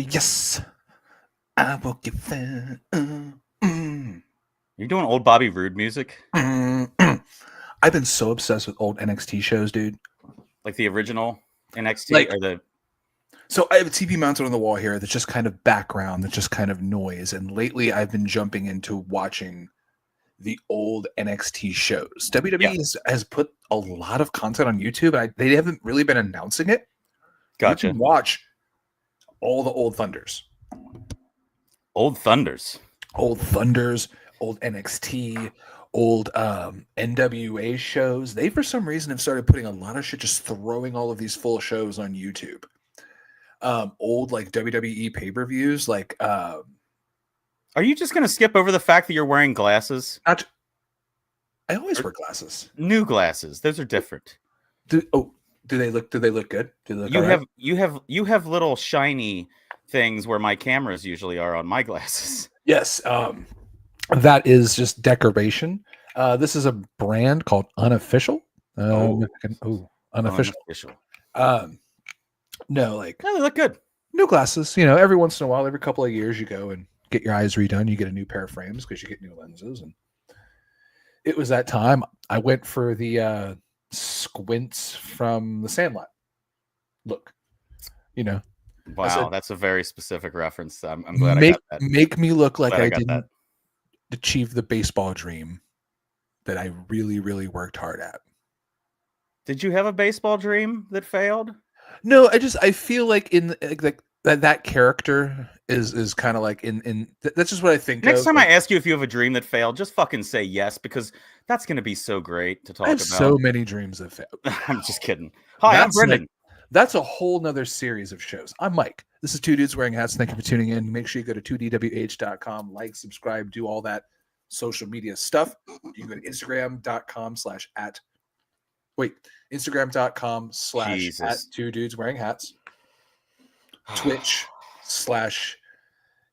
glory. Yes, I will give in. You're doing old Bobby Roode music, I've been so obsessed with old NXT shows, dude. like the original NXT Like, or the. so I have a TV mounted on the wall here that's just kind of background, that's just kind of noise. And lately I've been jumping into watching the old NXT shows. Yeah, WWE has put a lot of content on YouTube. They haven't really been announcing it. You gotcha. can watch all the old Thunders, Old Thunders. old NXT, old NWA shows. They, for some reason, have started putting a lot of shit, just throwing all of these full shows on YouTube. Old like WWE pay-per-views, like Are you just gonna skip over the fact that you're wearing glasses? not. I always wear glasses. New glasses. Those are different. Do they look? Do they look good? Do they look You all right? have little shiny things where my cameras usually are on my glasses. Yes. That is just decoration. This is a brand called Unofficial. Unofficial. Unofficial. No, like No, they look good. new glasses. You know, every once in a while, every couple of years, you go and get your eyes redone. You get a new pair of frames because you get new lenses. And it was that time I went for the squints from the Sandlot look. You know, I said, Wow, that's a very specific reference. I'm glad I make got that. make me look like Glad I I got didn't that. achieve the baseball dream that I really, really worked hard at. Did you have a baseball dream that failed? No, I feel like in like that character is kind of like that's just what I think Next of. time Like, I ask you if you have a dream that failed, just fucking say yes, because that's going to be so great to talk I have about. so many dreams that failed. I'm just kidding. Hi, I'm Brendan. That's a whole nother series of shows. I'm Mike. This is Two Dudes Wearing Hats. Thank you for tuning in. Make sure you go to 2dwh.com, like, subscribe, do all that social media stuff. You can go to instagram.com/at. Wait, instagram.com/at Jesus. 2 Dudes Wearing Hats. Twitch/2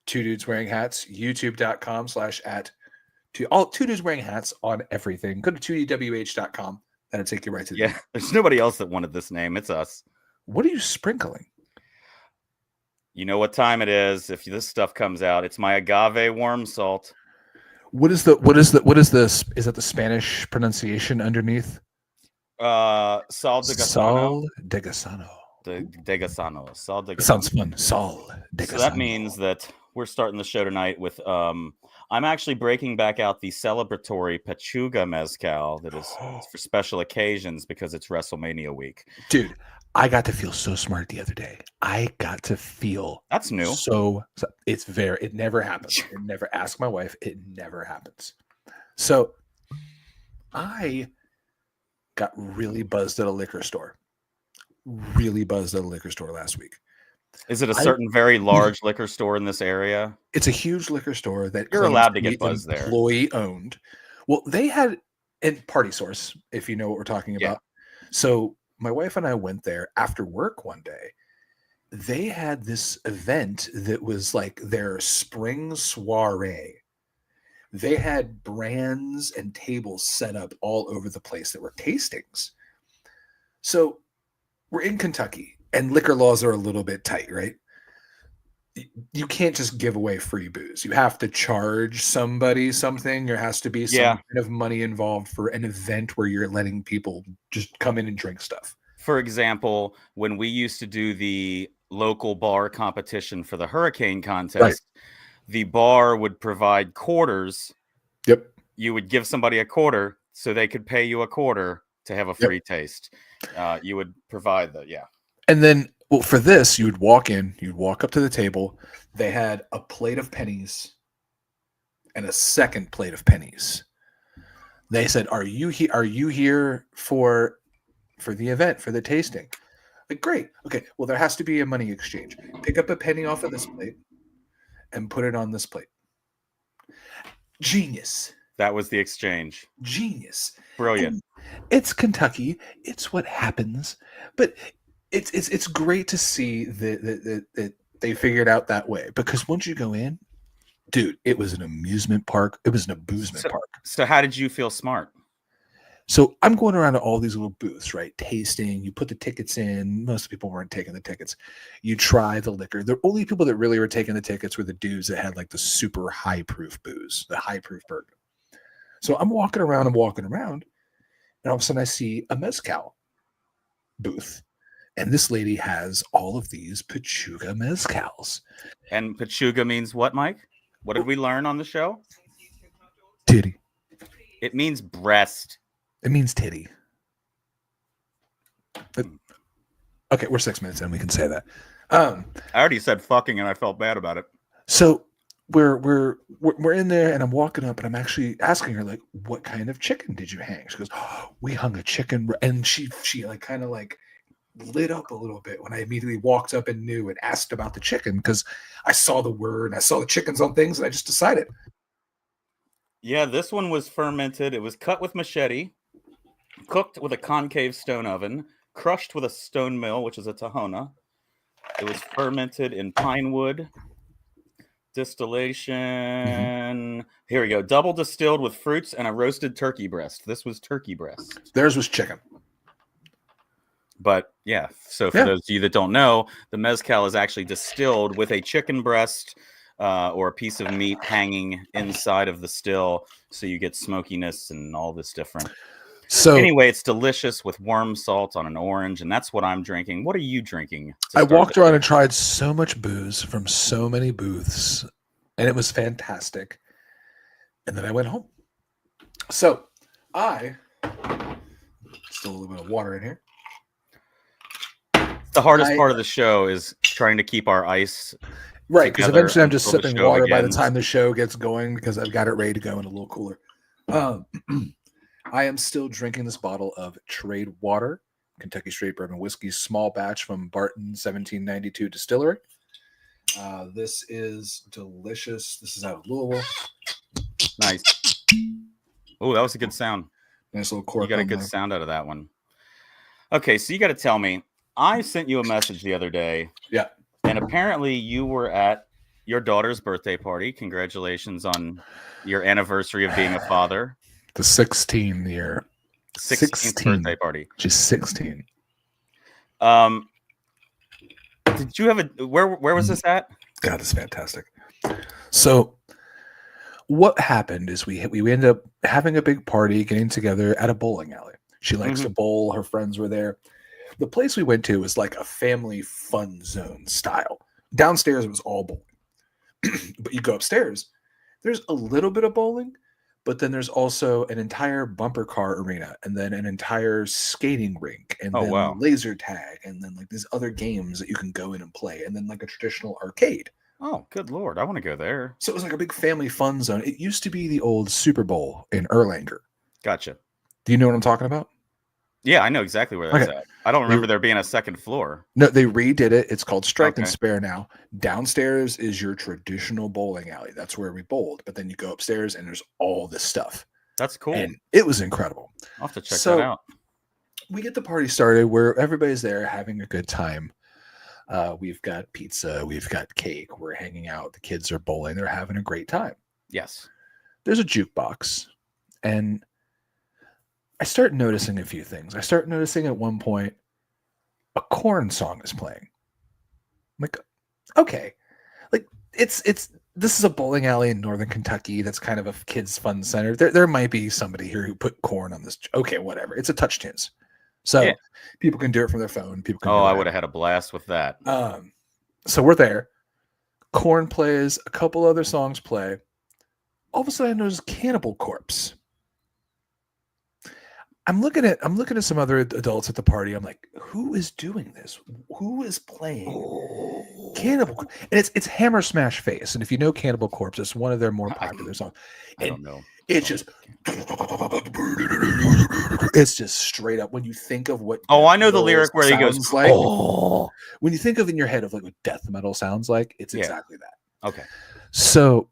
Dudes Wearing Hats. YouTube.com/at. All 2 Dudes Wearing Hats on everything. Go to 2dwh.com. That'll take you right to the Yeah, there's nobody else that wanted this name. It's us. What are you sprinkling? You know what time it is. If this stuff comes out, it's my agave worm salt. What is this? Is that the Spanish pronunciation underneath? Sal de Gasano. Sal de Gasano. De Gasano. Sal de Gasano. Sounds fun. Sal de Gasano. So that means that we're starting the show tonight with I'm actually breaking back out the celebratory Pechuga Mezcal that is for special occasions because it's WrestleMania week. Dude, I got to feel so smart the other day. I got to feel That's new. So it never happens. It never, ask my wife, it never happens. So I got really buzzed at a liquor store. Really buzzed at a liquor store last week. Is it a certain very large liquor store in this area? It's a huge liquor store that you're allowed to get buzzed there. Employee owned. Well, they had and Party Source, if you know what we're talking about. Yeah. So my wife and I went there after work one day. They had this event that was like their spring soiree. They had brands and tables set up all over the place that were tastings. So we're in Kentucky and liquor laws are a little bit tight, right? You can't just give away free booze. You have to charge somebody something. There has to be some kind of money involved for an event where you're letting people just come in and drink stuff. For example, when we used to do the local bar competition for the hurricane contest, the bar would provide quarters. Yep. You would give somebody a quarter so they could pay you a quarter to have a free taste. You would provide the, And then, well, for this, you would walk in, you'd walk up to the table. They had a plate of pennies and a second plate of pennies. They said, "Are you here for the event, for the tasting?" Like, great. Okay. Well, there has to be a money exchange. Pick up a penny off of this plate and put it on this plate. Genius. That was the exchange. Genius. Brilliant. And it's Kentucky. It's what happens. But it's great to see that they figured out that way, because once you go in, dude, it was an amusement park. It was an abusement park. So how did you feel smart? So I'm going around to all these little booths, right? Tasting. You put the tickets in. Most people weren't taking the tickets. You try the liquor. The only people that really were taking the tickets were the dudes that had like the super high proof booze, the high proof bourbon. So I'm walking around, and all of a sudden I see a mezcal booth. And this lady has all of these Pechuga mezcals. And Pechuga means what, Mike? What did we learn on the show? Titty. It means breast. It means titty. Okay, we're 6 minutes in. We can say that. I already said fucking, and I felt bad about it. So we're in there, and I'm walking up, and I'm actually asking her, like, what kind of chicken did you hang? She goes, oh, we hung a chicken, and she like kind of like lit up a little bit when I immediately walked up and knew and asked about the chicken, because I saw the word and I saw the chickens on things, and I just decided. Yeah, this one was fermented. It was cut with machete, cooked with a concave stone oven, crushed with a stone mill, which is a tahona. It was fermented in pine wood. Distillation. Mm-hmm. Here we go. Double distilled with fruits and a roasted turkey breast. This was turkey breast. Theirs was chicken. But yeah, so for those of you that don't know, the mezcal is actually distilled with a chicken breast or a piece of meat hanging inside of the still, so you get smokiness and all this different. So anyway, it's delicious with worm salt on an orange, and that's what I'm drinking. What are you drinking? I walked around and tried so much booze from so many booths, and it was fantastic. And then I went home. So still a little bit of water in here. The hardest part of the show is trying to keep our ice right, because eventually I'm just sipping water by the time the show gets going, because I've got it ready to go in a little cooler. I am still drinking this bottle of Trade Water, Kentucky Straight Bourbon Whiskey, small batch from Barton 1792 Distillery. This is delicious. This is out of Louisville. Nice. Oh, that was a good sound. Nice little cork. You got a good sound out of that one. Okay, so you got to tell me. I sent you a message the other day. Yeah. And apparently you were at your daughter's birthday party. Congratulations on your anniversary of being a father. The 16th year. 16th birthday party. She's 16. Did you have where was this at? God, it's fantastic. So what happened is we ended up having a big party, getting together at a bowling alley. She likes to bowl. Her friends were there. The place we went to was like a family fun zone style. Downstairs, it was all bowling. But you go upstairs, there's a little bit of bowling, but then there's also an entire bumper car arena, and then an entire skating rink, and then laser tag, and then like these other games that you can go in and play, and then like a traditional arcade. Oh, good Lord. I want to go there. So it was like a big family fun zone. It used to be the old Super Bowl in Erlanger. Gotcha. Do you know what I'm talking about? Yeah, I know exactly where that's at. I don't remember there being a second floor. No, they redid it. It's called Strike and Spare now. Downstairs is your traditional bowling alley. That's where we bowled. But then you go upstairs and there's all this stuff. That's cool. And it was incredible. I'll have to check that out. We get the party started where everybody's there having a good time. We've got pizza. We've got cake. We're hanging out. The kids are bowling. They're having a great time. Yes. There's a jukebox. And I start noticing a few things. I start noticing at one point a Korn song is playing. I'm like, okay, like this is a bowling alley in Northern Kentucky. That's kind of a kids' fun center. There might be somebody here who put Korn on this. Okay, whatever. It's a touch tunes, so people can do it from their phone. People can. I would have had a blast with that. So we're there. Korn plays. A couple other songs play. All of a sudden, I notice Cannibal Corpse. I'm looking at some other adults at the party. I'm like, who is doing this? Who is playing Cannibal Corpse? And it's Hammer Smash Face. And if you know Cannibal Corpse, it's one of their more popular songs. I don't know. It's just straight up. When you think of what I know the lyric where he goes like, when you think of in your head of like what death metal sounds like, it's exactly that. Okay. So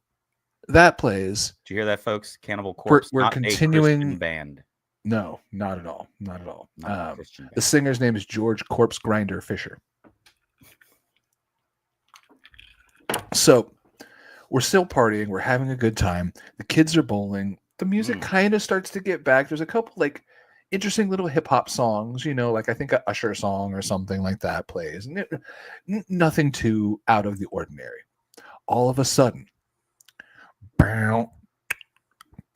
that plays. Did you hear that, folks? Cannibal Corpse. We're not continuing a Christian band. No, not at all. Not at all. The singer's name is George Corpse Grinder Fisher. So we're still partying. We're having a good time. The kids are bowling. The music kind of starts to get back. There's a couple like interesting little hip hop songs, like I think a Usher song or something like that plays. Nothing too out of the ordinary. All of a sudden, bow,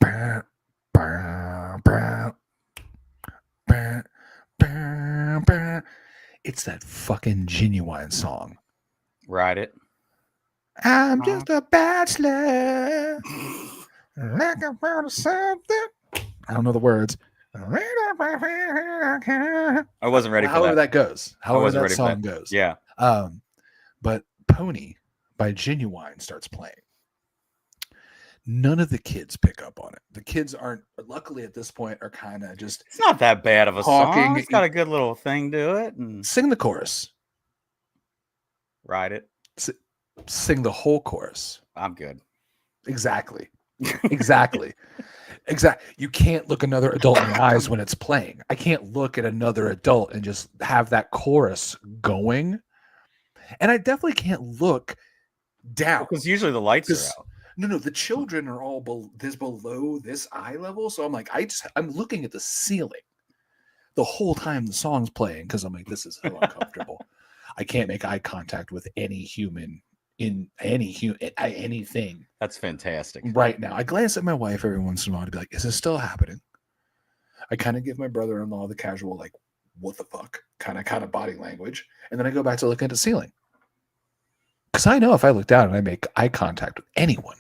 bow, bow, bow, bow, bow, bow. It's that fucking Genuine song. Ride it. I'm just a bachelor. Like I'm out of something. I don't know the words. I wasn't ready for However that. that goes. However that song goes. Yeah. But Pony by Genuine starts playing. None of the kids pick up on it. The kids aren't, luckily at this point, are kind of just. It's not that bad of a song. It's got a good little thing to it. And sing the chorus. Ride it. Sing the whole chorus. I'm good. Exactly. Exactly. You can't look another adult in the eyes when it's playing. I can't look at another adult and just have that chorus going. And I definitely can't look down. Because usually the lights are out. No, the children are all below this eye level. So I'm like, I'm looking at the ceiling the whole time the song's playing because I'm like, this is so uncomfortable. I can't make eye contact with any human in anything. That's fantastic. Right now, I glance at my wife every once in a while to be like, is this still happening? I kind of give my brother-in-law the casual, like, what the fuck kind of body language. And then I go back to looking at the ceiling. Because I know if I look down and I make eye contact with anyone,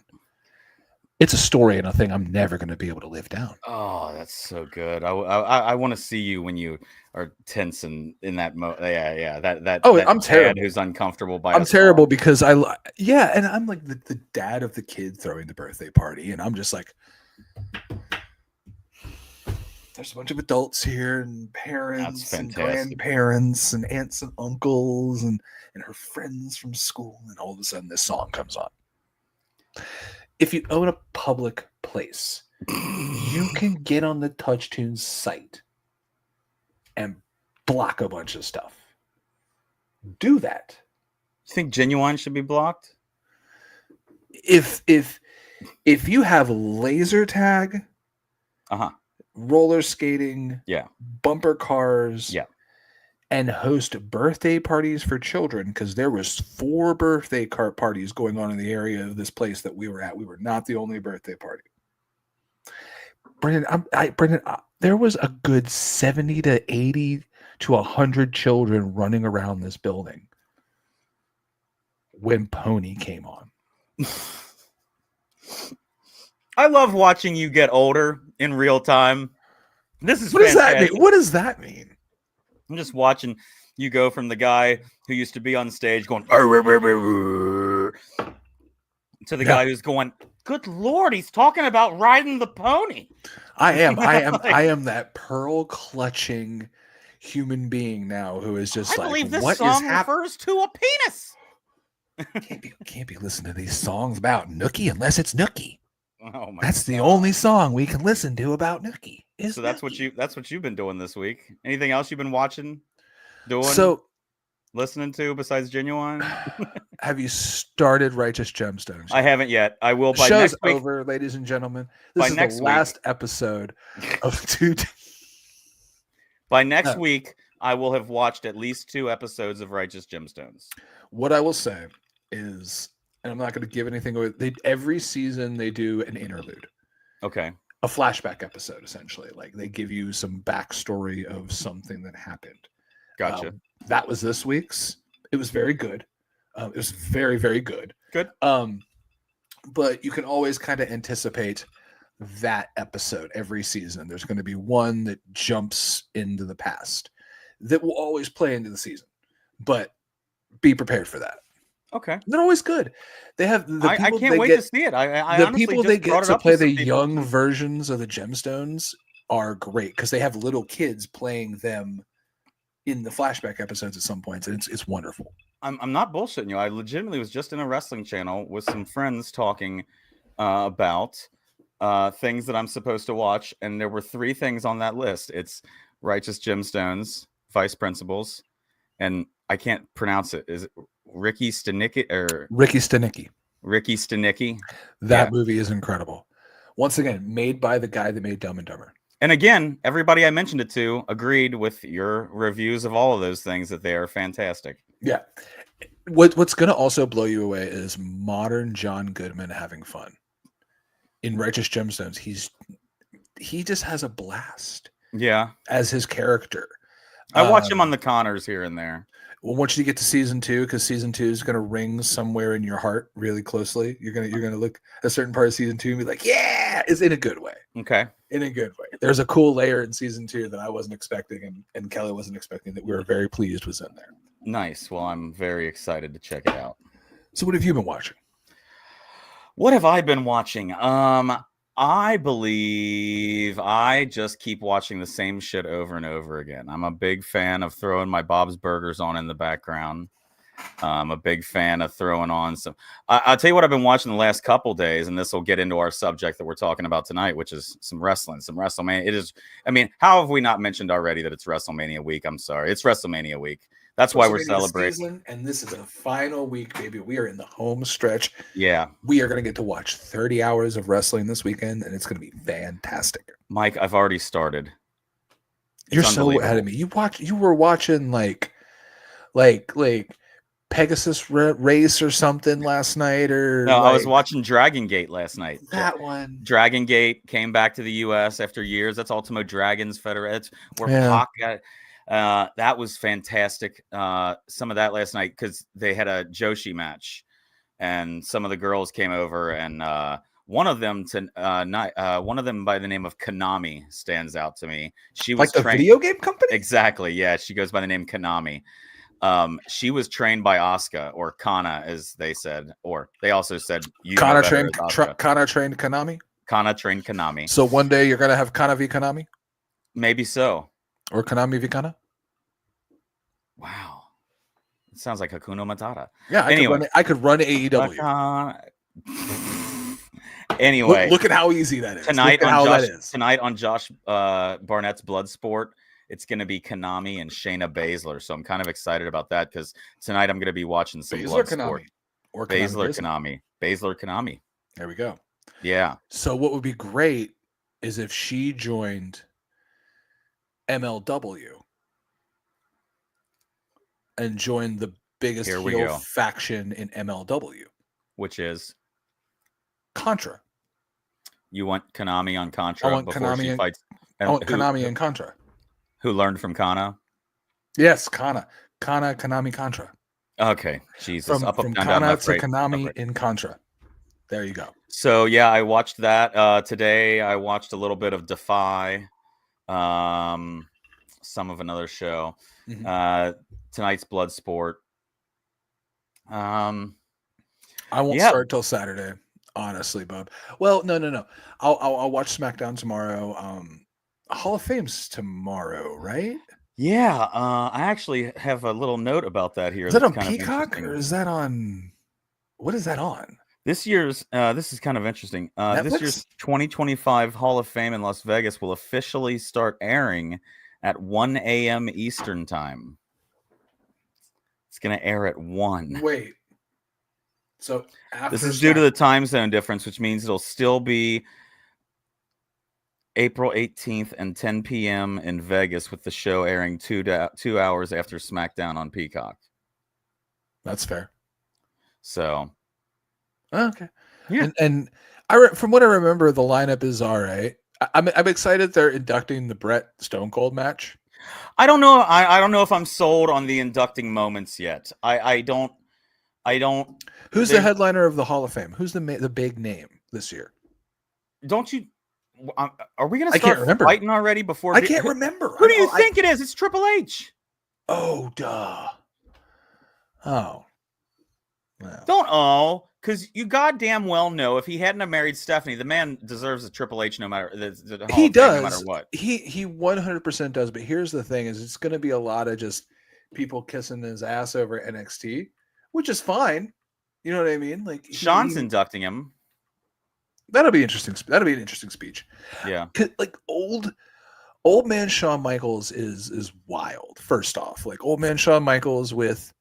it's a story and a thing I'm never going to be able to live down. Oh, that's so good. I want to see you when you are tense and in that mode. Yeah. That I'm terrible. Who's uncomfortable by. I'm terrible because and I'm like the dad of the kid throwing the birthday party, and I'm just like, there's a bunch of adults here and parents and grandparents and aunts and uncles and her friends from school, and all of a sudden this song comes on. If you own a public place, you can get on the TouchTunes site and block a bunch of stuff. Do that. You think Genuine should be blocked? If you have laser tag, roller skating, bumper cars, and host birthday parties for children, because there was 4 birthday cart parties going on in the area of this place that we were at. We were not the only birthday party. Brendan, there was a good 70 to 80 to 100 children running around this building when Pony came on. I love watching you get older in real time. This is what does that mean? What does that mean? I'm just watching you go from the guy who used to be on stage going to the guy who's going, good Lord, he's talking about riding the pony. I am that pearl clutching human being now who is just I believe this song refers to a penis. Can't be listening to these songs about Nookie unless it's Nookie. Oh my That's God. The only song we can listen to about Nookie. So that's what you've been doing this week. Anything else you've been watching, listening to besides Genuine? Have you started Righteous Gemstones? I haven't yet. I will by Show's next week. Over, ladies and gentlemen. This is the last episode of 2 By next week, I will have watched at least 2 episodes of Righteous Gemstones. What I will say is, and I'm not going to give anything away, every season they do an interlude. Okay. A flashback episode, essentially. Like they give you some backstory of something that happened. Gotcha. That was this week's. It was very good. It was very, very good. Good. But you can always kind of anticipate that episode every season. There's going to be one that jumps into the past that will always play into the season. But be prepared for that. Okay. They're always good. They have the people I can't wait to see it. The people they get to play the young versions of the Gemstones are great because they have little kids playing them in the flashback episodes at some points, and it's wonderful. I'm not bullshitting you. I legitimately was just in a wrestling channel with some friends talking about things that I'm supposed to watch, and there were 3 things on that list. It's Righteous Gemstones, Vice Principals, and I can't pronounce it. Is it Ricky Stenicki or Ricky Stenicki? Ricky Stenicki. That movie is incredible. Once again, made by the guy that made Dumb and Dumber. And again, everybody I mentioned it to agreed with your reviews of all of those things that they are fantastic. Yeah. What's going to also blow you away is modern John Goodman having fun. In Righteous Gemstones, he just has a blast. Yeah. As his character. I watch him on the Connors here and there. Well, once you get to season 2, because season 2 is going to ring somewhere in your heart really closely. You're gonna look at a certain part of season 2 and be like, yeah, it's in a good way. Okay. In a good way. There's a cool layer in season 2 that I wasn't expecting, and Kelly wasn't expecting, that we were very pleased was in there. Nice. Well, I'm very excited to check it out. So what have you been watching? What have I been watching? I believe I just keep watching the same shit over and over again. I'm a big fan of throwing my Bob's Burgers on in the background. I'm a big fan of throwing on some. I'll tell you what I've been watching the last couple days, and this will get into our subject that we're talking about tonight, which is some wrestling, some WrestleMania. It is. I mean, how have we not mentioned already that it's WrestleMania week? I'm sorry, it's WrestleMania week. That's why we're celebrating. Season, and this is the final week, baby. We are in the home stretch. Yeah. We are going to get to watch 30 hours of wrestling this weekend, and it's going to be fantastic. Mike, I've already started. You're so ahead of me. You were watching like Pegasus race or something last night, or no, I was watching Dragon Gate last night. That one. Dragon Gate came back to the U.S. after years. That's Ultimo Dragons Federation. Where Pac got. That was fantastic. Some of that last night because they had a Joshi match, and some of the girls came over, and one of them by the name of Konami stands out to me. She was like the video game company. Exactly. Yeah, she goes by the name Konami. She was trained by Asuka, or Kana, as they said, or they also said Kana trained Konami. Kana trained Konami. So one day you're gonna have Kana v Konami. Maybe so. Or Konami v Kana? Wow. It sounds like Hakuna Matata. Yeah, I could run AEW. Anyway. Look at how easy that is. Tonight on Josh Barnett's Bloodsport, it's going to be Konami and Shayna Baszler. So I'm kind of excited about that because tonight I'm going to be watching some Bloodsport. Or Baszler Konami. There we go. Yeah. So what would be great is if she joined MLW and joined the biggest heel faction in MLW, which is Contra. You want Konami on Contra? I want Konami fights. I want Konami and Contra. Who learned from Kana? Yes, Kana, Konami, Contra. Okay, Jesus. From Kana to Konami in Contra. There you go. So yeah, I watched that today. I watched a little bit of Defy. Some of another show. Tonight's Bloodsport. I won't start till Saturday, honestly, Bob. Well, no. I'll watch SmackDown tomorrow. Hall of Fame's tomorrow, right? Yeah. I actually have a little note about that here. Is that on Peacock or is that on? What is that on? This year's this is kind of interesting. This year's 2025 Hall of Fame in Las Vegas will officially start airing at 1 a.m. Eastern time. It's going to air at 1. Wait. So this is due to the time zone difference, which means it'll still be April 18th and 10 p.m. in Vegas, with the show airing 2 hours after SmackDown on Peacock. That's fair. So. Okay. Yeah. And from what I remember, the lineup is all right. I'm excited they're inducting the Brett Stone Cold match. I don't know. I don't know if I'm sold on the inducting moments yet. I don't. Who's the headliner of the Hall of Fame? Who's the big name this year? Don't you? Are we going to start fighting already? Before I can't remember. Who do you think it is? It's Triple H. Oh, duh. Oh. Don't because you goddamn well know if he hadn't married Stephanie, the man deserves a Triple H no matter the he does. No matter what. He 100% does. But here's the thing: is it's going to be a lot of just people kissing his ass over NXT, which is fine. You know what I mean? Like Sean's inducting him. That'll be interesting. That'll be an interesting speech. Yeah, like old man Shawn Michaels is wild. First off, like old man Shawn Michaels with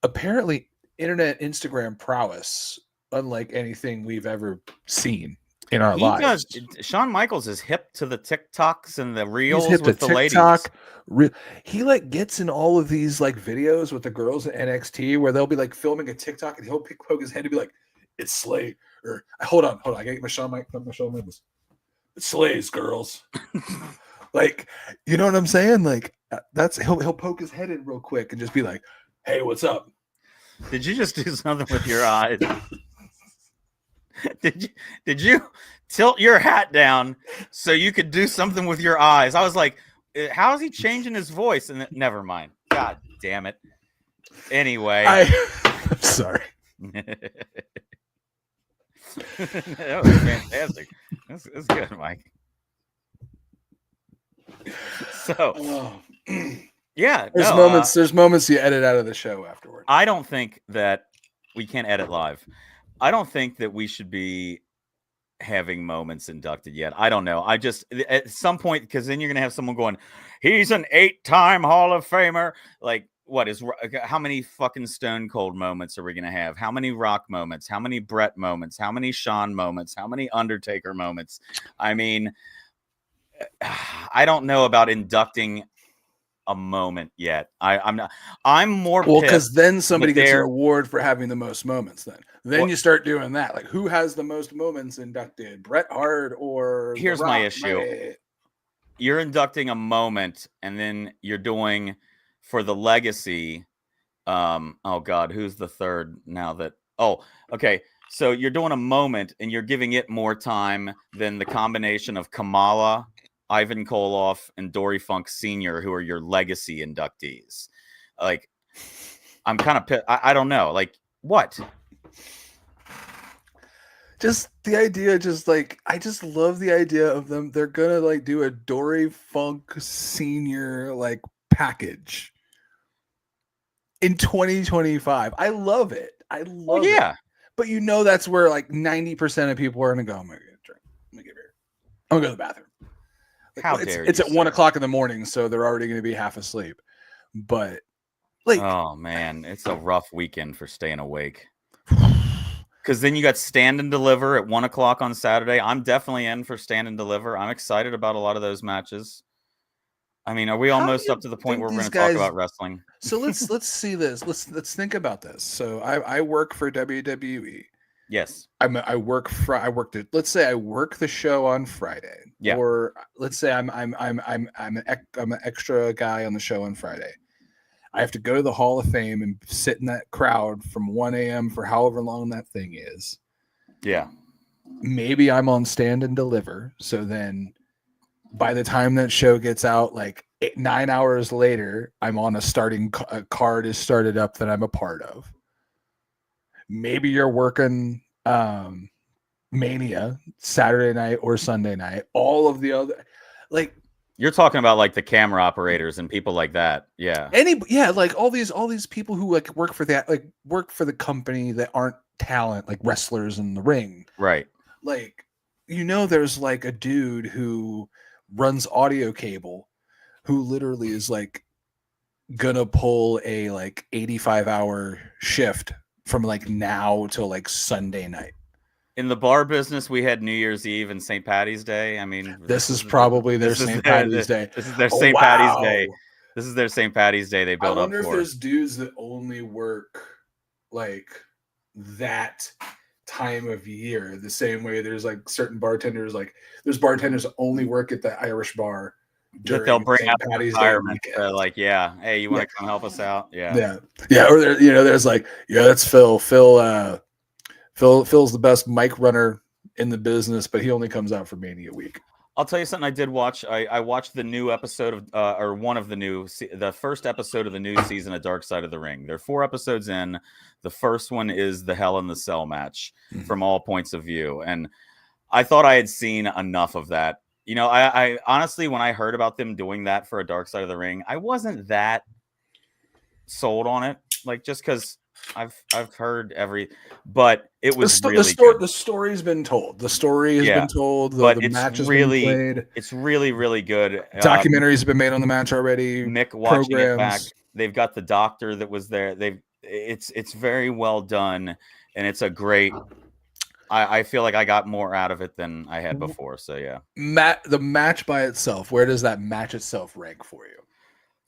apparently internet Instagram prowess unlike anything we've ever seen. in our lives. Shawn Michaels is hip to the TikToks and the reels He's hip with to the TikTok. ladies. He like gets in all of these like videos with the girls at NXT where they'll be like filming a TikTok and he'll poke his head and be like, "It's Slay," or "Hold on, I gotta get my Shawn Michaels. It slays, girls." Like, you know what I'm saying? Like, that's he'll poke his head in real quick and just be like, "Hey, what's up?" Did you just do something with your eyes? Did you tilt your hat down so you could do something with your eyes? I was like, how is he changing his voice? And never mind. God damn it. Anyway, I'm sorry. That was fantastic. That's good, Mike. So, yeah, there's moments you edit out of the show afterward. I don't think that we can't edit live. I don't think that we should be having moments inducted yet. I don't know. I just at some point, because then you're gonna have someone going, "He's an 8-time Hall of Famer." Like, what is? How many fucking Stone Cold moments are we gonna have? How many Rock moments? How many Brett moments? How many Shawn moments? How many Undertaker moments? I mean, I don't know about inducting a moment yet. I'm not. I'm more because then somebody gets an award for having the most moments. Then you start doing that. Like, who has the most moments inducted? Bret Hart or here's my issue. You're inducting a moment, and then you're doing for the legacy. Oh God, who's the third now? Okay. So you're doing a moment, and you're giving it more time than the combination of Kamala, Ivan Koloff, and Dory Funk Sr., who are your legacy inductees. Like, I'm kind of pissed. I don't know. Like, what? Just the idea, I just love the idea of them. They're gonna like do a Dory Funk Sr. like package in 2025. I love it. I love it. But you know that's where like 90% of people are gonna go, "I'm gonna get a drink. I'm gonna get beer. I'm gonna go to the bathroom." Like, how dare you? It's at 1:00 in the morning, so they're already gonna be half asleep. But like, oh man, it's a rough weekend for staying awake. Because then you got Stand and Deliver at 1:00 on Saturday. I'm definitely in for Stand and Deliver. I'm excited about a lot of those matches. I mean, are we almost up to the point where we're going to talk about wrestling? So let's see this. Let's think about this. So I work for WWE. Yes. I worked it. Let's say I work the show on Friday. Yeah. Or let's say I'm an extra guy on the show on Friday. I have to go to the Hall of Fame and sit in that crowd from 1 a.m. for however long that thing is. Yeah. Maybe I'm on Stand and Deliver. So then by the time that show gets out, like 9 hours later, I'm on a card is started up that I'm a part of. Maybe you're working Mania Saturday night or Sunday night. All of the other, like, you're talking about like the camera operators and people like that. Yeah. Like all these people who like work for the company that aren't talent, like wrestlers in the ring. Right. Like, there's like a dude who runs audio cable who literally is like gonna pull a like 85-hour shift from like now till like Sunday night. In the bar business, we had New Year's Eve and St. Patty's Day. I mean, this is probably their St. Patty's Day. This is their St. Patty's Day. This is their St. Patty's Day they built up for. I wonder if there's dudes that only work like that time of year, the same way there's like certain bartenders, like there's bartenders that only work at the Irish bar. That they'll bring out retirement. Like, yeah, hey, you want to come help us out? Yeah. Or there, there's like, yeah, that's Phil. Phil's the best mic runner in the business, but he only comes out for Mania week. I'll tell you something I did watch. I watched the new episode of, the first episode of the new season of Dark Side of the Ring. There are 4 episodes in. The first one is the Hell in the Cell match from all points of view. And I thought I had seen enough of that. I honestly, when I heard about them doing that for a Dark Side of the Ring, I wasn't that sold on it. Like, just because I've heard but it was really good. The story's been told. The story has been told. The match has been played. It's really, really good. Documentaries have been made on the match already. Mick watching it back. They've got the doctor that was there. It's very well done, and it's a great I feel like I got more out of it than I had before. So yeah. The match by itself, where does that match itself rank for you?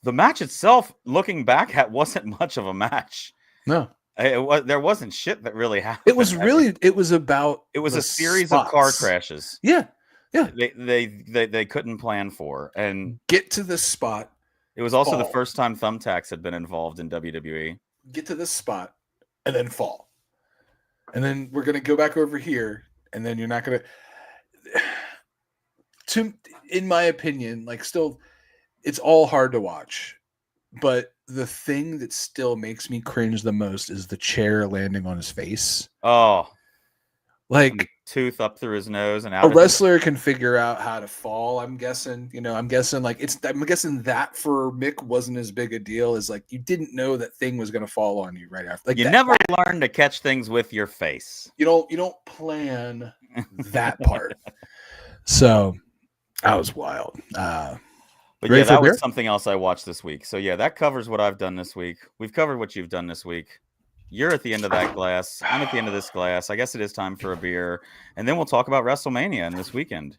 The match itself, looking back at, wasn't much of a match. No. There wasn't shit that really happened. It was about it was a series of car crashes. Yeah. They couldn't plan for, and get to this spot. It was also the first time Thumbtacks had been involved in WWE. Get to this spot and then fall. And then we're going to go back over here, and then you're not going to, in my opinion, like, still, it's all hard to watch. But the thing that still makes me cringe the most is the chair landing on his face. Oh. Like, tooth up through his nose and out. A wrestler can figure out how to fall, I'm guessing. I'm guessing that for Mick wasn't as big a deal as, like, you didn't know that thing was going to fall on you right after. Like, you never learn to catch things with your face. You don't plan that part. So that was wild. But yeah, that was something else I watched this week. So yeah, that covers what I've done this week. We've covered what you've done this week. You're at the end of that glass. I'm at the end of this glass. I guess it is time for a beer. And then we'll talk about WrestleMania and this weekend.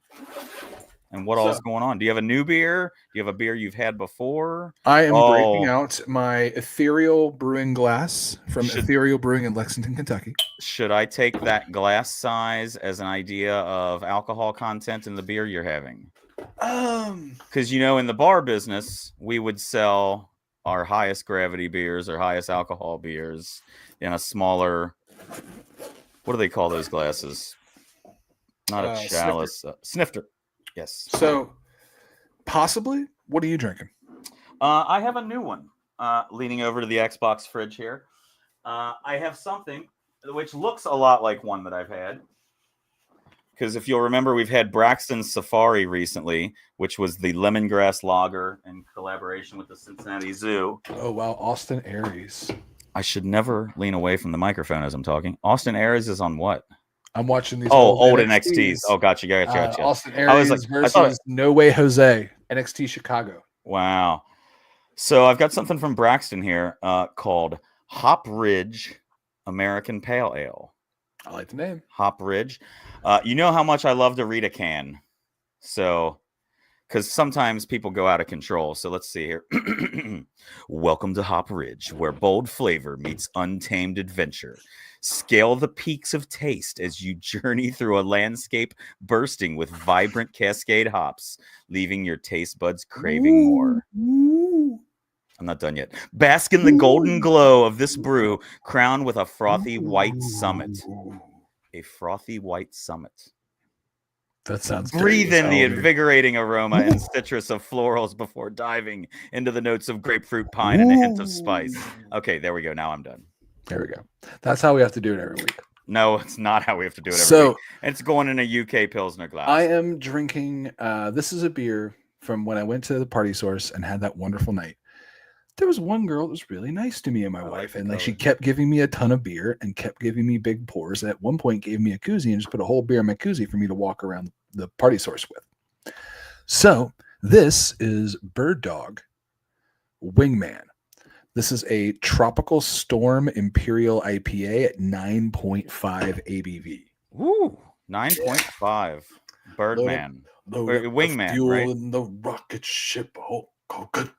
And what all is going on. Do you have a new beer? Do you have a beer you've had before? I am breaking out my Ethereal Brewing glass from Ethereal Brewing in Lexington, Kentucky. Should I take that glass size as an idea of alcohol content in the beer you're having? Because, in the bar business, we would sell our highest gravity beers or highest alcohol beers in a smaller, what do they call those glasses? Not a chalice, snifter. Yes. So possibly, what are you drinking? I have a new one. Leaning over to the Xbox fridge here. I have something which looks a lot like one that I've had. Because if you'll remember, we've had Braxton's Safari recently, which was the lemongrass lager in collaboration with the Cincinnati Zoo. Oh, wow. Austin Aries. I should never lean away from the microphone as I'm talking. Austin Aries is on what? I'm watching these old NXTs. Oh, gotcha. Austin Aries versus No Way Jose, NXT Chicago. Wow. So I've got something from Braxton here called Hop Ridge American Pale Ale. I like the name. Hop Ridge. You know how much I love to read a can. So, because sometimes people go out of control. So let's see here. Welcome to Hop Ridge, where bold flavor meets untamed adventure. Scale the peaks of taste as you journey through a landscape bursting with vibrant Cascade hops, leaving your taste buds craving more. I'm not done yet. Bask in the golden glow of this brew, crowned with a frothy white summit. A frothy white summit. That sounds Breathe in the invigorating aroma and citrus of florals before diving into the notes of grapefruit, pine, and a hint of spice. Okay, there we go. Now I'm done. There we go. That's how we have to do it every week. No, it's not how we have to do it every week. It's going in a UK Pilsner glass. I am drinking, this is a beer from when I went to the Party Source and had that wonderful night. There was one girl that was really nice to me and my wife, and she kept giving me a ton of beer and kept giving me big pours. And at one point, gave me a koozie and just put a whole beer in my koozie for me to walk around the Party Source with. So this is Bird Dog Wingman. This is a Tropical Storm Imperial IPA at 9.5 ABV. Ooh, 9.5. Birdman. Wingman, fuel right? in the rocket ship. Oh, good.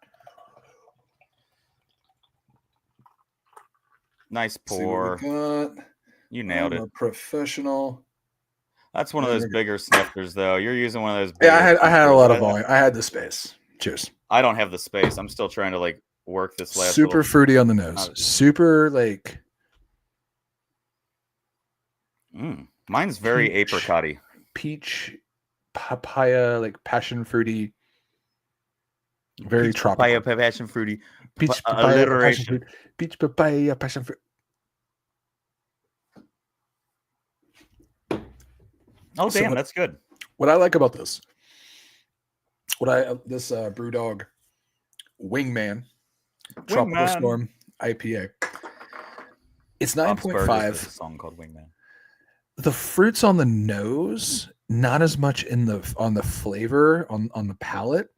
Nice pour. You nailed it. Professional. That's one of those bigger snifters, though. You're using one of those. Yeah, I had a lot of volume. I had the space. Cheers. I don't have the space. I'm still trying to work this last. Super fruity on the nose. Super Mine's very apricot-y. Peach, papaya, passion fruity. Very tropical. Papaya, passion fruity. Peach, papaya, passion fruit. Peach, papaya, passion fruit. Oh, damn, that's good. What I like about this, BrewDog Wingman Tropical Storm IPA. It's 9.5. A song called Wingman. The fruits on the nose, not as much on the flavor on the palate,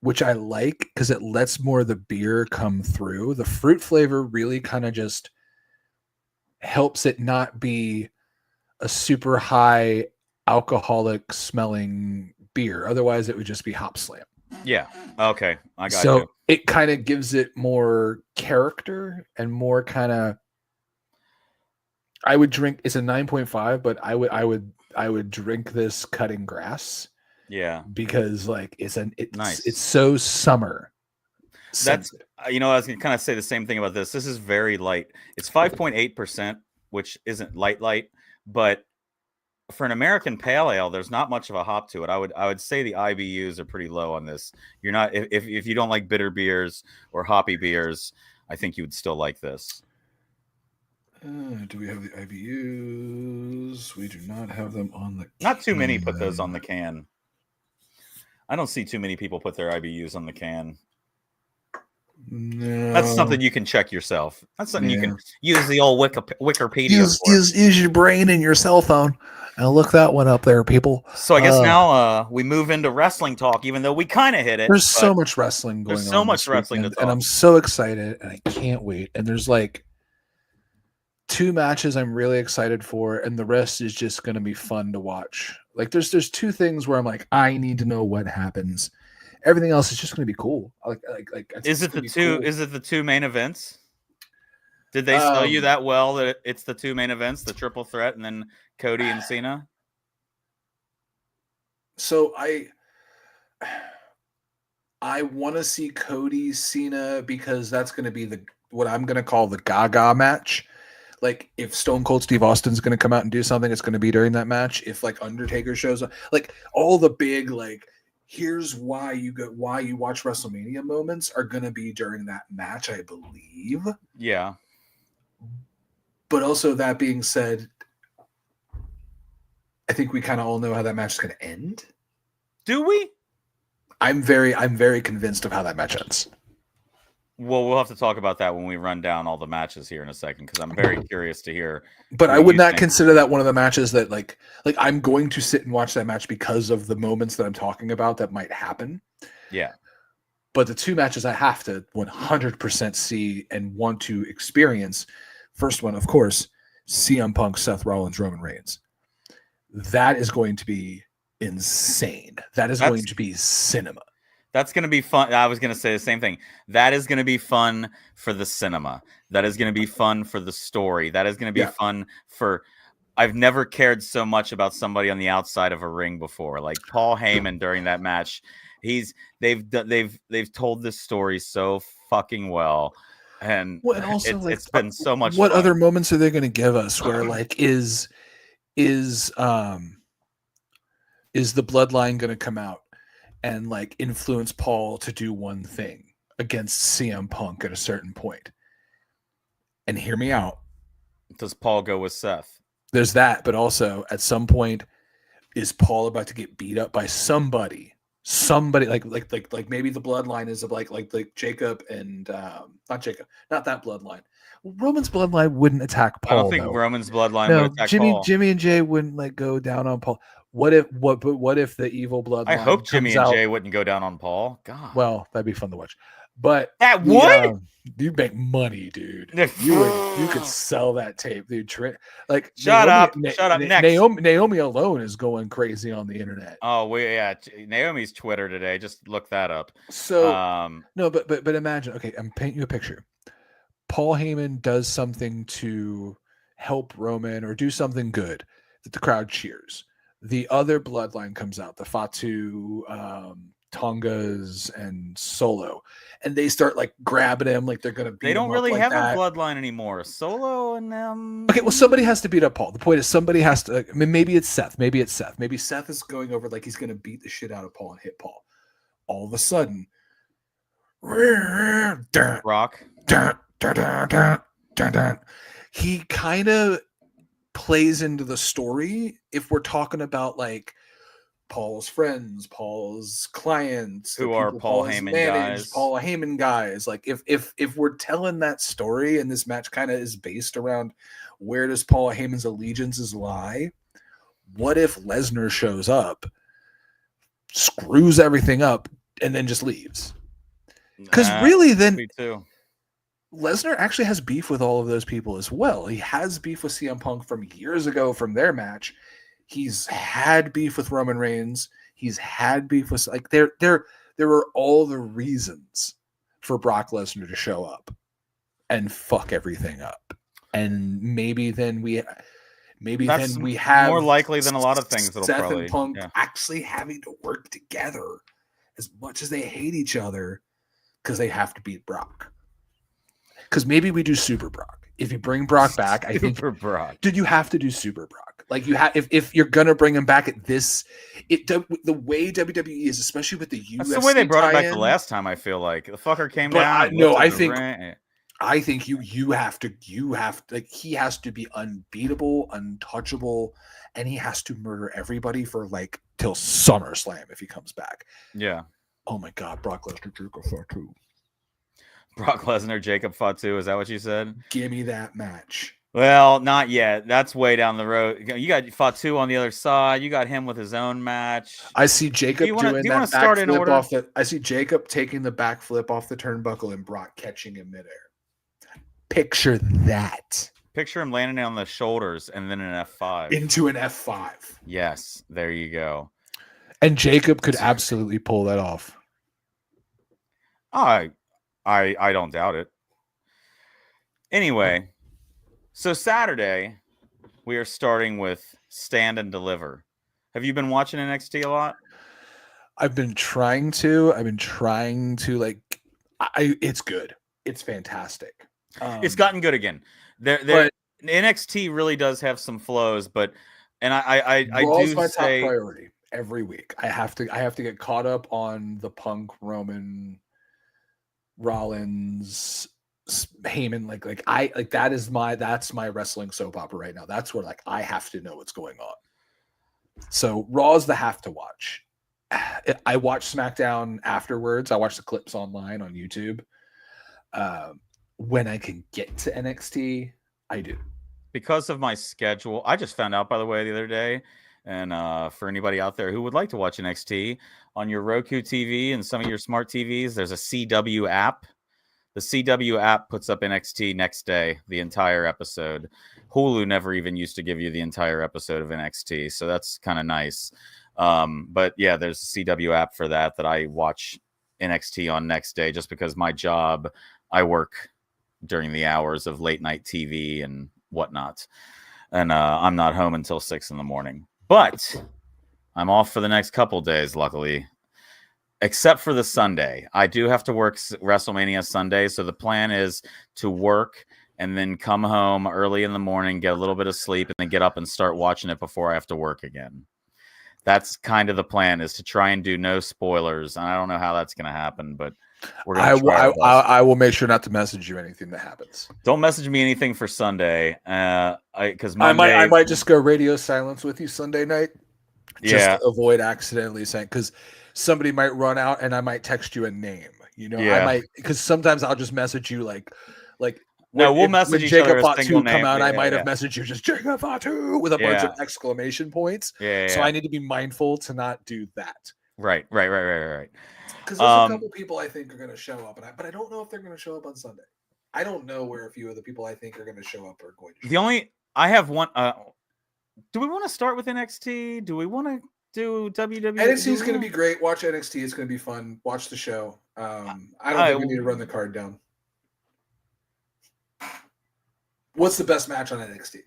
which I like because it lets more of the beer come through. The fruit flavor really kind of just helps it not be a super high alcoholic smelling beer. Otherwise, it would just be Hop Slam. Yeah. Okay. I got So you. it kind of gives it more character and more kind of. I would drink. It's a 9.5, but I would drink this cutting grass. Yeah. Because like it's nice. It's so summer. That's I was gonna kind of say the same thing about this. This is very light. It's 5.8%, which isn't light, but for an American pale ale, there's not much of a hop to it. I would say the IBUs are pretty low on this. You're not if you don't like bitter beers or hoppy beers, I think you would still like this. Do we have the IBUs? We do not have them on the Not too many put those on the can. I don't see too many people put their IBUs on the can. No. That's something you can check yourself. That's something you can use the old Wikipedia. Use your brain and your cell phone and look that one up there, people. So I guess now we move into wrestling talk, even though we kind of hit it. There's so much wrestling going on. There's so much wrestling to talk. And I'm so excited and I can't wait. And there's like 2 matches I'm really excited for, and the rest is just going to be fun to watch. Like there's 2 things where I'm like, I need to know what happens. Everything else is just going to be cool. Like is it the two? Cool. Is it the 2 main events? Did they sell you that well that it's the 2 main events, the triple threat, and then Cody and Cena? So I want to see Cody Cena because that's going to be what I'm going to call the Gaga match. Like if Stone Cold Steve Austin's going to come out and do something, it's going to be during that match. If like Undertaker shows up, like all the big like. Here's why you watch WrestleMania moments are going to be during that match, I believe. Yeah. But also that being said, I think we kind of all know how that match is going to end. Do we? I'm very convinced of how that match ends. Well, we'll have to talk about that when we run down all the matches here in a second, because I'm very curious to hear. But I would not consider that one of the matches that like I'm going to sit and watch that match because of the moments that I'm talking about that might happen. Yeah. But the 2 matches I have to 100% see and want to experience. First one, of course, CM Punk, Seth Rollins, Roman Reigns. That is going to be insane. That's going to be cinema. That's going to be fun. I was going to say the same thing. That is going to be fun for the cinema. That is going to be fun for the story. That is going to be fun for... I've never cared so much about somebody on the outside of a ring before. Like Paul Heyman during that match. They've told this story so fucking well. And also, it's been so much What fun. Other moments are they going to give us where like is the bloodline going to come out and like influence Paul to do one thing against CM Punk at a certain point? And hear me out. Does Paul go with Seth? There's that, but also at some point, is Paul about to get beat up by somebody? Somebody like maybe the bloodline is of like Jacob and not that bloodline. Well, Roman's bloodline wouldn't attack Paul. I don't think Roman's bloodline would attack Paul. Jimmy and Jay wouldn't like go down on Paul. What if the evil bloodline? I hope Jimmy and Jay wouldn't go down on Paul. God. Well, that'd be fun to watch. But that would you make money, dude. You could sell that tape, dude. Like shut up. Next. Naomi alone is going crazy on the internet. Oh, Naomi's Twitter today. Just look that up. So no, but imagine. Okay, I'm painting you a picture. Paul Heyman does something to help Roman or do something good that the crowd cheers. The other bloodline comes out, the Fatu, Tongas, and Solo, and they start like grabbing him like they're gonna beat him. They don't really have a bloodline anymore. Solo and them. Okay, well, somebody has to beat up Paul. The point is somebody has to. I mean, maybe it's Seth. Maybe Seth is going over like he's gonna beat the shit out of Paul and hit Paul. All of a sudden, Rock. He kind of plays into the story if we're talking about like Paul's friends, Paul's clients, who are Paul Heyman guys. Like if we're telling that story and this match kind of is based around where does Paul Heyman's allegiances lie? What if Lesnar shows up, screws everything up, and then just leaves? Because really, then Lesnar actually has beef with all of those people as well. He has beef with CM Punk from years ago from their match. He's had beef with Roman Reigns. He's had beef with like there were all the reasons for Brock Lesnar to show up and fuck everything up. And maybe then we have more likely than a lot of things that'll Seth probably and Punk actually having to work together as much as they hate each other because they have to beat Brock. Because maybe we do Super Brock. If you bring Brock back, I think Brock. Did you have to do Super Brock? Like you have, if you're gonna bring him back at this, the way WWE is, especially with the UFC. That's the way they brought him back the last time. I feel like the fucker came down. I think you have to like he has to be unbeatable, untouchable, and he has to murder everybody for like till SummerSlam if he comes back. Yeah. Oh my God, Brock Lesnar, Jacob Fatu. Brock Lesnar, Jacob Fatu. Is that what you said? Give me that match. Well, not yet. That's way down the road. You got Fatu on the other side. You got him with his own match. I see Jacob doing that backflip off the. I see Jacob taking the backflip off the turnbuckle and Brock catching him midair. Picture that. Picture him landing on the shoulders and then an F5 into an F5. Yes, there you go. And Jacob could absolutely pull that off. I don't doubt it. Anyway, so Saturday we are starting with Stand and Deliver. Have you been watching NXT a lot? I've been trying to like. It's good. It's fantastic. It's gotten good again. But NXT really does have some flows, but I do my say top priority every week. I have to get caught up on the Punk, Roman, Rollins, Heyman. Like that's my wrestling soap opera right now. That's where like I have to know what's going on. So Raw's the have to watch. I watch SmackDown afterwards. I watch the clips online on YouTube. When I can get to NXT, I do. Because of my schedule, I just found out, by the way, the other day, and for anybody out there who would like to watch NXT, on your Roku TV and some of your smart TVs, there's a CW app. The CW app puts up NXT next day, the entire episode. Hulu never even used to give you the entire episode of NXT, so that's kind of nice. But yeah, there's a CW app for that I watch NXT on next day just because my job, I work during the hours of late night TV and whatnot. And I'm not home until 6 a.m. But I'm off for the next couple days, luckily. Except for the Sunday. I do have to work WrestleMania Sunday, so the plan is to work and then come home early in the morning, get a little bit of sleep, and then get up and start watching it before I have to work again. That's kind of the plan, is to try and do no spoilers. And I don't know how that's going to happen, but we're going to I will make sure not to message you anything that happens. Don't message me anything for Sunday, because I might just go radio silence with you Sunday night, just to avoid accidentally saying, because somebody might run out and I might text you a name. You know, I might, because sometimes I'll just message you like. No, we'll message each other a single name. Come out, I might have messaged you just Jacob Fatu with a bunch of exclamation points. So I need to be mindful to not do that. Right. Because there's a couple people I think are going to show up, but I don't know if they're going to show up on Sunday. I don't know where a few of the people I think are going to show up are going to. I have one. Do we want to start with NXT? Do we want to do WWE? NXT is going to be great. Watch NXT. It's going to be fun. Watch the show. I don't think we need to run the card down. What's the best match on NXT?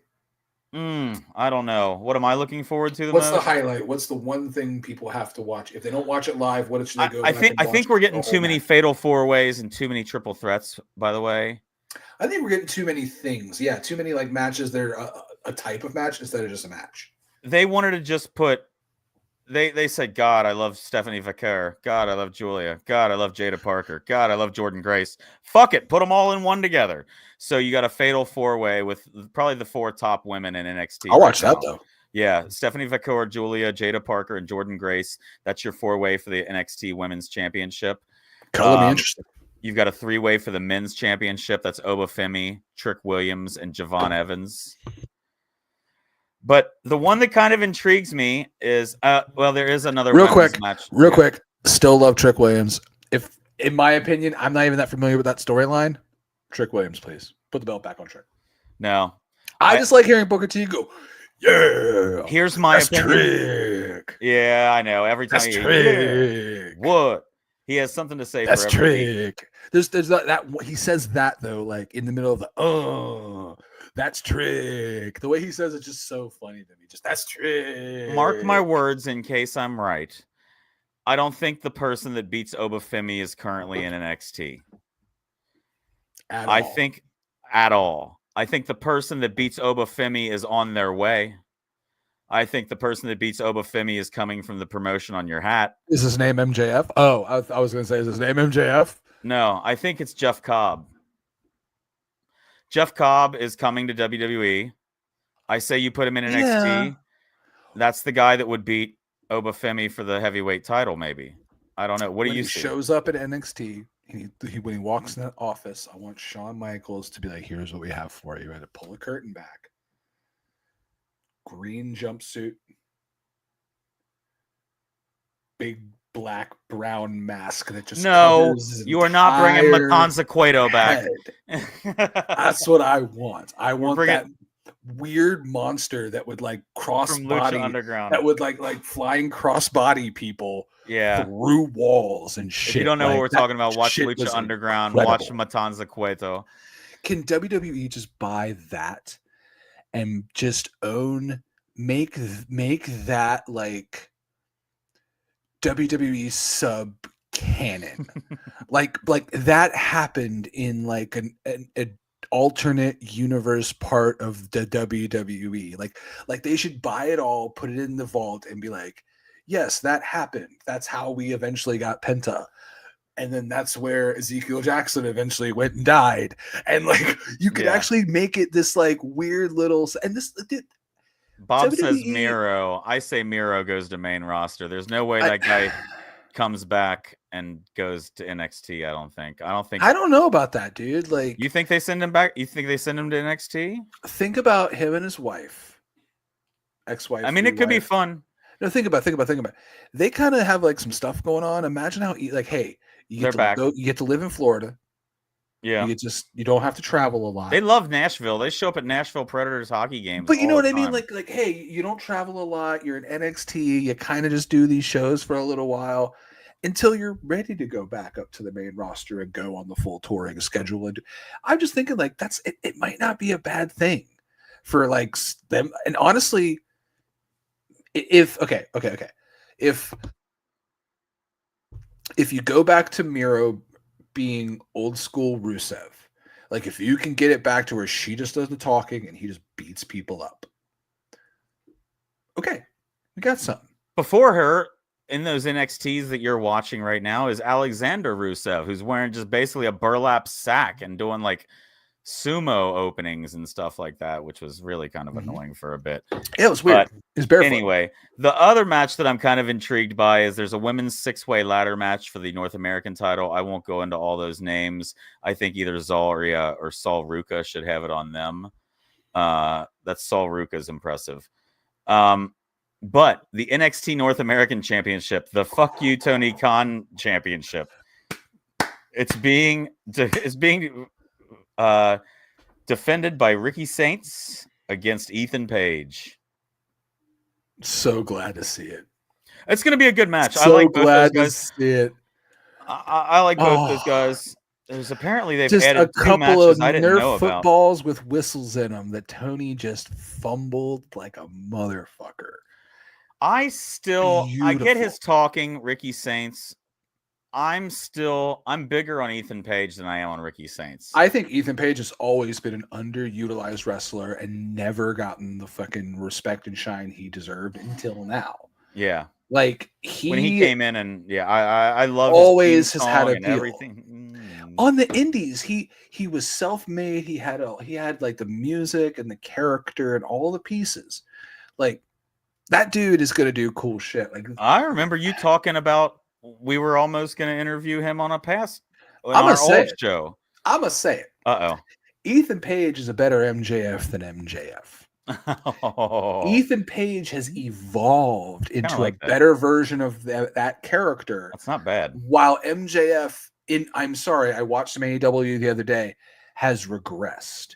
I don't know. What am I looking forward to? What's the highlight? What's the one thing people have to watch? If they don't watch it live, what should they go? I think we're getting too many fatal 4-ways and too many triple threats, by the way. I think we're getting too many things. Yeah, too many like matches. They're a type of match instead of just a match. They wanted to just put. They said, God, I love Stephanie Vaquer. God, I love Julia. God, I love Jada Parker. God, I love Jordan Grace. Fuck it. Put them all in one together. So you got a fatal 4-way with probably the 4 top women in NXT. I'll watch that, though. Yeah. Stephanie Vaquer, Julia, Jada Parker, and Jordan Grace. That's your 4-way for the NXT Women's Championship. Color me interested. You've got a 3-way for the Men's Championship. That's Oba Femi, Trick Williams, and Javon Evans. But the one that kind of intrigues me is, there is another match. Real quick. Still love Trick Williams. If, in my opinion, I'm not even that familiar with that storyline. Trick Williams, please put the belt back on Trick. No, I just like hearing Booker T go, yeah. Here's my opinion. Trick. Yeah, I know. Every time That's Trick. Yeah. What? He has something to say. That's for every Trick. There's that he says that though, like in the middle of the that's Trick. The way he says it's just so funny to me. Just that's Trick. Mark my words in case I'm right. I don't think the person that beats Obafemi is currently in NXT. I think at all. I think the person that beats Obafemi is on their way. I think the person that beats Obafemi is coming from the promotion on your hat. Is his name MJF? Oh, I was going to say, is his name MJF? No, I think it's Jeff Cobb. Jeff Cobb is coming to WWE. I say you put him in NXT. Yeah. That's the guy that would beat Obafemi for the heavyweight title, maybe. I don't know. What do you see? When he shows up at NXT, when he walks in that office, I want Shawn Michaels to be like, here's what we have for you. I had to pull a curtain back. Green jumpsuit. Big black brown mask that just you are not bringing Matanza Cueto back. That's what I want. I want that weird monster that would like cross body Underground. That would like flying cross body people through walls and shit. If you don't know what we're talking about, watch Lucha Underground, watch Matanza Cueto. Can WWE just buy that and just make that like WWE sub canon? like that happened in like an alternate universe part of the WWE. Like they should buy it all, put it in the vault, and be like, yes, that happened. That's how we eventually got Penta. And then that's where Ezekiel Jackson eventually went and died. And like you could actually make it this like weird little and this Bob WWE, says Miro. I say Miro goes to main roster. There's no way that guy comes back and goes to NXT. I don't think. I don't know about that, dude. Like, you think they send him back? You think they send him to NXT? Think about him and his wife, ex-wife. I mean, it could be fun. No, think about it. They kind of have like some stuff going on. Imagine how like, hey, you get to live in Florida. Yeah, you don't have to travel a lot. They love Nashville. They show up at Nashville Predators hockey games. But you know what I mean? Like, hey, you don't travel a lot. You're in NXT. You kind of just do these shows for a little while until you're ready to go back up to the main roster and go on the full touring schedule. And I'm just thinking like it might not be a bad thing for like them. And honestly, if you go back to Miro being old school Rusev, like if you can get it back to where she just does the talking and he just beats people up, okay, we got something. Before her in those NXTs that you're watching right now is Alexander Rusev, who's wearing just basically a burlap sack and doing like sumo openings and stuff like that, which was really kind of annoying for a bit. Yeah, it was weird. It's barefoot. Anyway, the other match that I'm kind of intrigued by is there's a women's 6-way ladder match for the North American title. I won't go into all those names. I think either Zarya or Sol Ruca should have it on them. That's Sol Ruca's impressive. But the NXT North American Championship, the Fuck You Tony Khan Championship, it's being defended by Ricky Saints against Ethan Page. So glad to see it. It's going to be a good match. So I like both glad those guys. To see it. I like both those guys. There's apparently they've just added a couple of Nerf footballs with whistles in them that Tony just fumbled like a motherfucker. I get his talking, Ricky Saints. I'm bigger on Ethan Page than I am on Ricky Saints. I think Ethan Page has always been an underutilized wrestler and never gotten the fucking respect and shine he deserved until now. Yeah. Like when he came in and I love always has had a deal. Everything. On the indies, he was self-made. He had like the music and the character and all the pieces. Like that dude is gonna do cool shit. Like I remember you talking about we were almost gonna interview him on our old show. I'm gonna say it. Uh-oh. Ethan Page is a better MJF than MJF. Ethan Page has evolved into a better version of that character. That's not bad. While MJF, I'm sorry, I watched some AEW the other day. has regressed.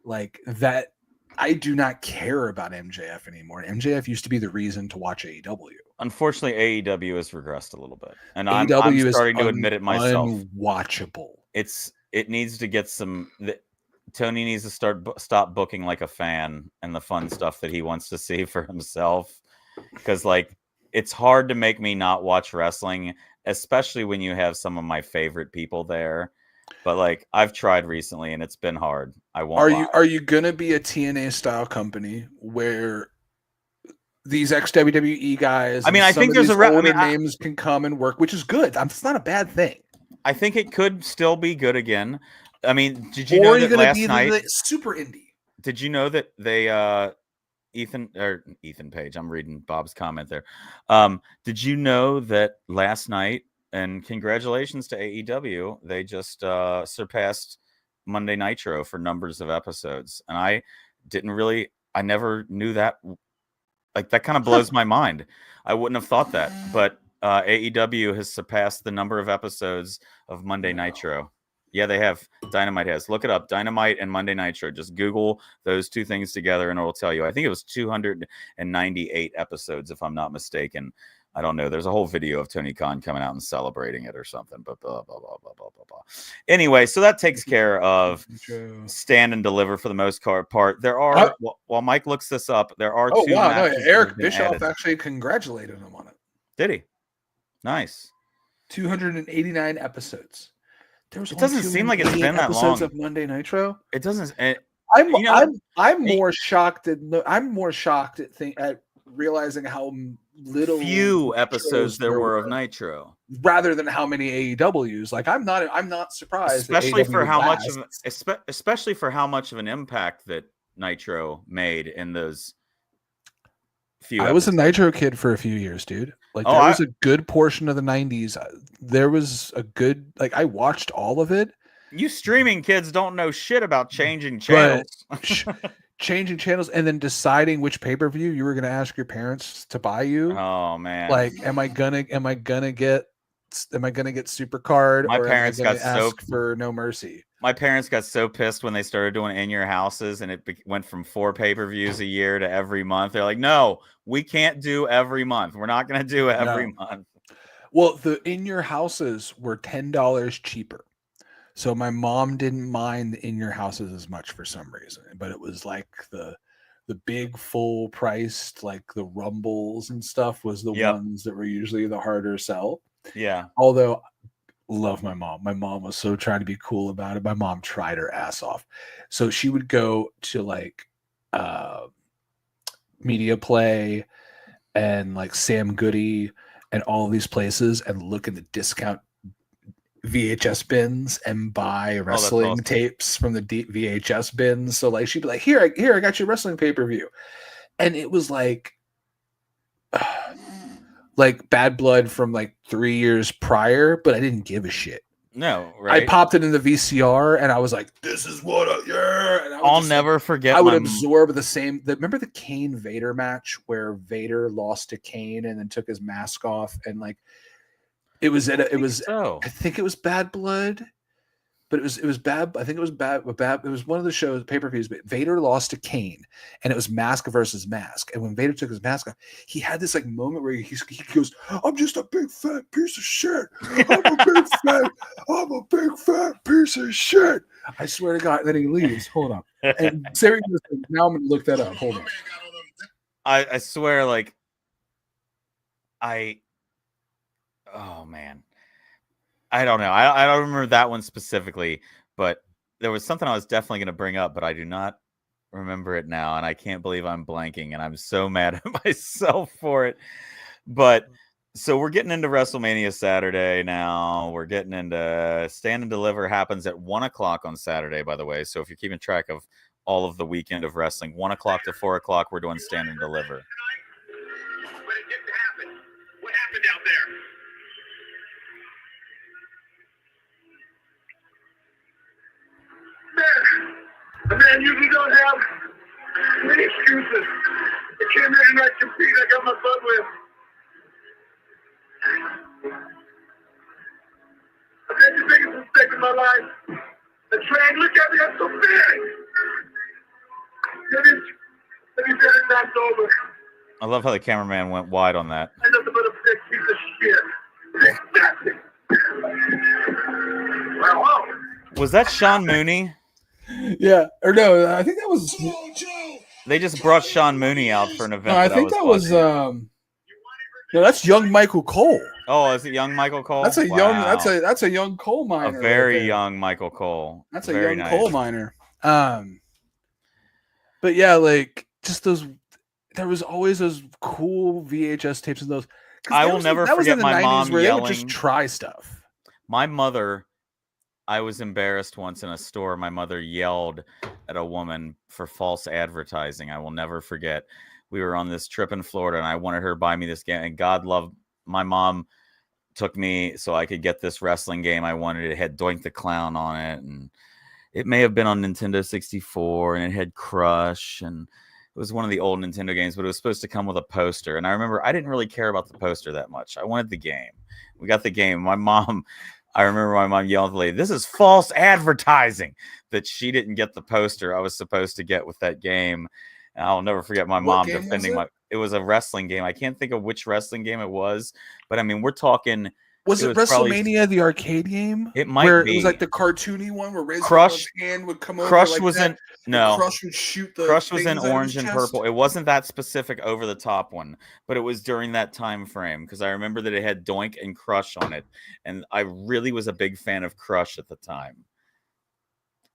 Like that, I do not care about MJF anymore. MJF used to be the reason to watch AEW. Unfortunately, AEW has regressed a little bit, and AEW I'm is starting to admit it myself. Unwatchable. It needs to get some. Tony needs to stop booking like a fan and the fun stuff that he wants to see for himself, because like it's hard to make me not watch wrestling, especially when you have some of my favorite people there. But like I've tried recently and it's been hard. I won't lie. Are you gonna be a TNA style company where these ex WWE guys? I mean, I think there's names can come and work, which is good. It's not a bad thing. I think it could still be good again. I mean, did you know that last night super indie? Did you know that they Ethan Page? I'm reading Bob's comment there. Did you know that last night? And congratulations to AEW. They just surpassed Monday Nitro for numbers of episodes. And I never knew that. Like, that kind of blows my mind. I wouldn't have thought that. But AEW has surpassed the number of episodes of Monday Nitro. Yeah, they have. Dynamite has. Look it up. Dynamite and Monday Nitro. Just Google those two things together and it'll tell you. I think it was 298 episodes, if I'm not mistaken. I don't know. There's a whole video of Tony Khan coming out and celebrating it or something, but blah, blah, blah, blah, blah, blah, blah. Anyway, so that takes care of Stand and Deliver for the most part. There are, while Mike looks this up, there are two matches. No, Eric Bischoff actually congratulated him on it. Did he? Nice. 289 episodes. It doesn't seem like it's been that long. Episodes of Monday Nitro. It doesn't. I'm more shocked at realizing how few episodes there were of Nitro, rather than how many AEWs. Like I'm not surprised, especially for how much of an impact that Nitro made in those few. I was a Nitro kid for a few years, dude. Like there was a good portion of the 90s. There was a good, like I watched all of it. You streaming kids don't know shit about changing channels. Changing channels and then deciding which pay-per-view you were going to ask your parents to buy you. Oh man. Like am I going to get Supercard? My parents got for No Mercy. My parents got so pissed when they started doing In Your Houses and it went from 4 pay-per-views a year to every month. They're like, no, we can't do every month. We're not going to do every month. Well, the In Your Houses were $10 cheaper. So my mom didn't mind the In Your Houses as much for some reason, but it was like the big full priced, like the Rumbles and stuff was the ones that were usually the harder sell. Yeah. Although love my mom. My mom was so trying to be cool about it. My mom tried her ass off. So she would go to like Media Play and like Sam Goody and all of these places and look in the discount VHS bins and buy wrestling tapes from the VHS bins. So like she'd be like, here, I got your wrestling pay-per-view. And it was like Bad Blood from like 3 years prior, but I didn't give a shit. No, right? I popped it in the VCR and I was like, this is what and I'll never forget. I would absorb remember the Kane Vader match where Vader lost to Kane and then took his mask off and like I think it was Bad Blood, but it was bad. I think it was bad. It was one of the shows, pay-per-views, but Vader lost to Kane and it was mask versus mask. And when Vader took his mask off, he had this like moment where he goes, I'm just a big fat piece of shit. I'm a big fat piece of shit. I swear to God. And then he leaves. Hold on. And Sarah, now I'm going to look that up. Hold on. I swear, like, oh man, I don't know. I don't remember that one specifically, but there was something I was definitely going to bring up, but I do not remember it now, and I can't believe I'm blanking, and I'm so mad at myself for it. But so we're getting into WrestleMania Saturday now. We're getting into Stand and Deliver happens at 1:00 on Saturday, by the way. So if you're keeping track of all of the weekend of wrestling, 1:00 to 4:00, we're doing Stand and Deliver. But it didn't happen. What happened out there? Man, a man usually don't have many excuses. I came in and I compete. I got my butt with. I made the biggest mistake of my life. The train, look at me, I'm so big. Let me get it knocked over. I love how the cameraman went wide on that. I'm nothing but a big piece of shit. Exactly. Well, Was that Sean Mooney? Yeah, or no, I think that was. They just brought Sean Mooney out for an event. No, I think that was. watching. No, that's young Michael Cole. Oh, is it young Michael Cole? That's a Wow. young. That's a young coal miner. A very right there. young Michael Cole. That's very a young nice. coal miner. But yeah, like just those. There was always those cool VHS tapes of those. I will never forget my mom where yelling. They would just try stuff. My mother, I was embarrassed once in a store. My mother yelled at a woman for false advertising. I will never forget. We were on this trip in Florida, and I wanted her to buy me this game. And God love my mom took me so I could get this wrestling game I wanted. It had Doink the Clown on it, and it may have been on Nintendo 64, and it had Crush, and it was one of the old Nintendo games, but it was supposed to come with a poster. And I remember I didn't really care about the poster that much. I wanted the game. We got the game. I remember my mom yelled at the lady, "This is false advertising," that she didn't get the poster I was supposed to get with that game. And I'll never forget my mom defending it was a wrestling game. I can't think of which wrestling game it was, but I mean, we're talking. Was it WrestleMania, the arcade game? It might where be. It was like the cartoony one where Crush hand would come over. Crush like was that, in no. Crush would shoot the. Crush was in things out of orange his and chest. purple. It wasn't that specific over the top one, but it was during that time frame because I remember that it had Doink and Crush on it, and I really was a big fan of Crush at the time.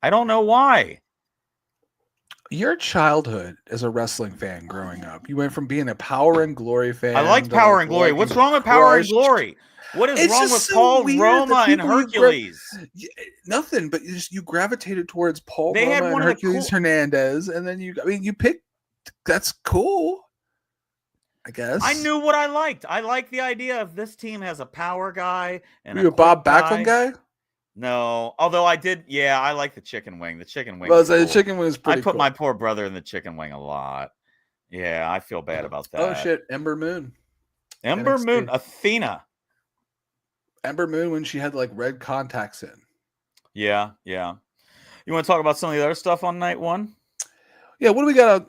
I don't know why. Your childhood as a wrestling fan growing up, you went from being a Power and Glory fan. I liked Power and Glory. What's wrong with Power and Glory? What is wrong with Paul Roma and Hercules? Nothing, but you gravitated towards Paul They had Roma one and of the Hercules Hernandez, and then you picked. That's cool, I guess. I knew what I liked. I liked the idea of this team has a power guy and Were you a Bob Backlund guy? No, although I did. Yeah, I like the chicken wing. The chicken wing. Well, was cool. The chicken wing was pretty. I put cool. my poor brother in the chicken wing a lot. Yeah, I feel bad about that. Oh shit, Ember Moon. Ember NXT. Moon, Athena. Ember Moon when she had like red contacts in. Yeah. You want to talk about some of the other stuff on night one? Yeah, what do we got?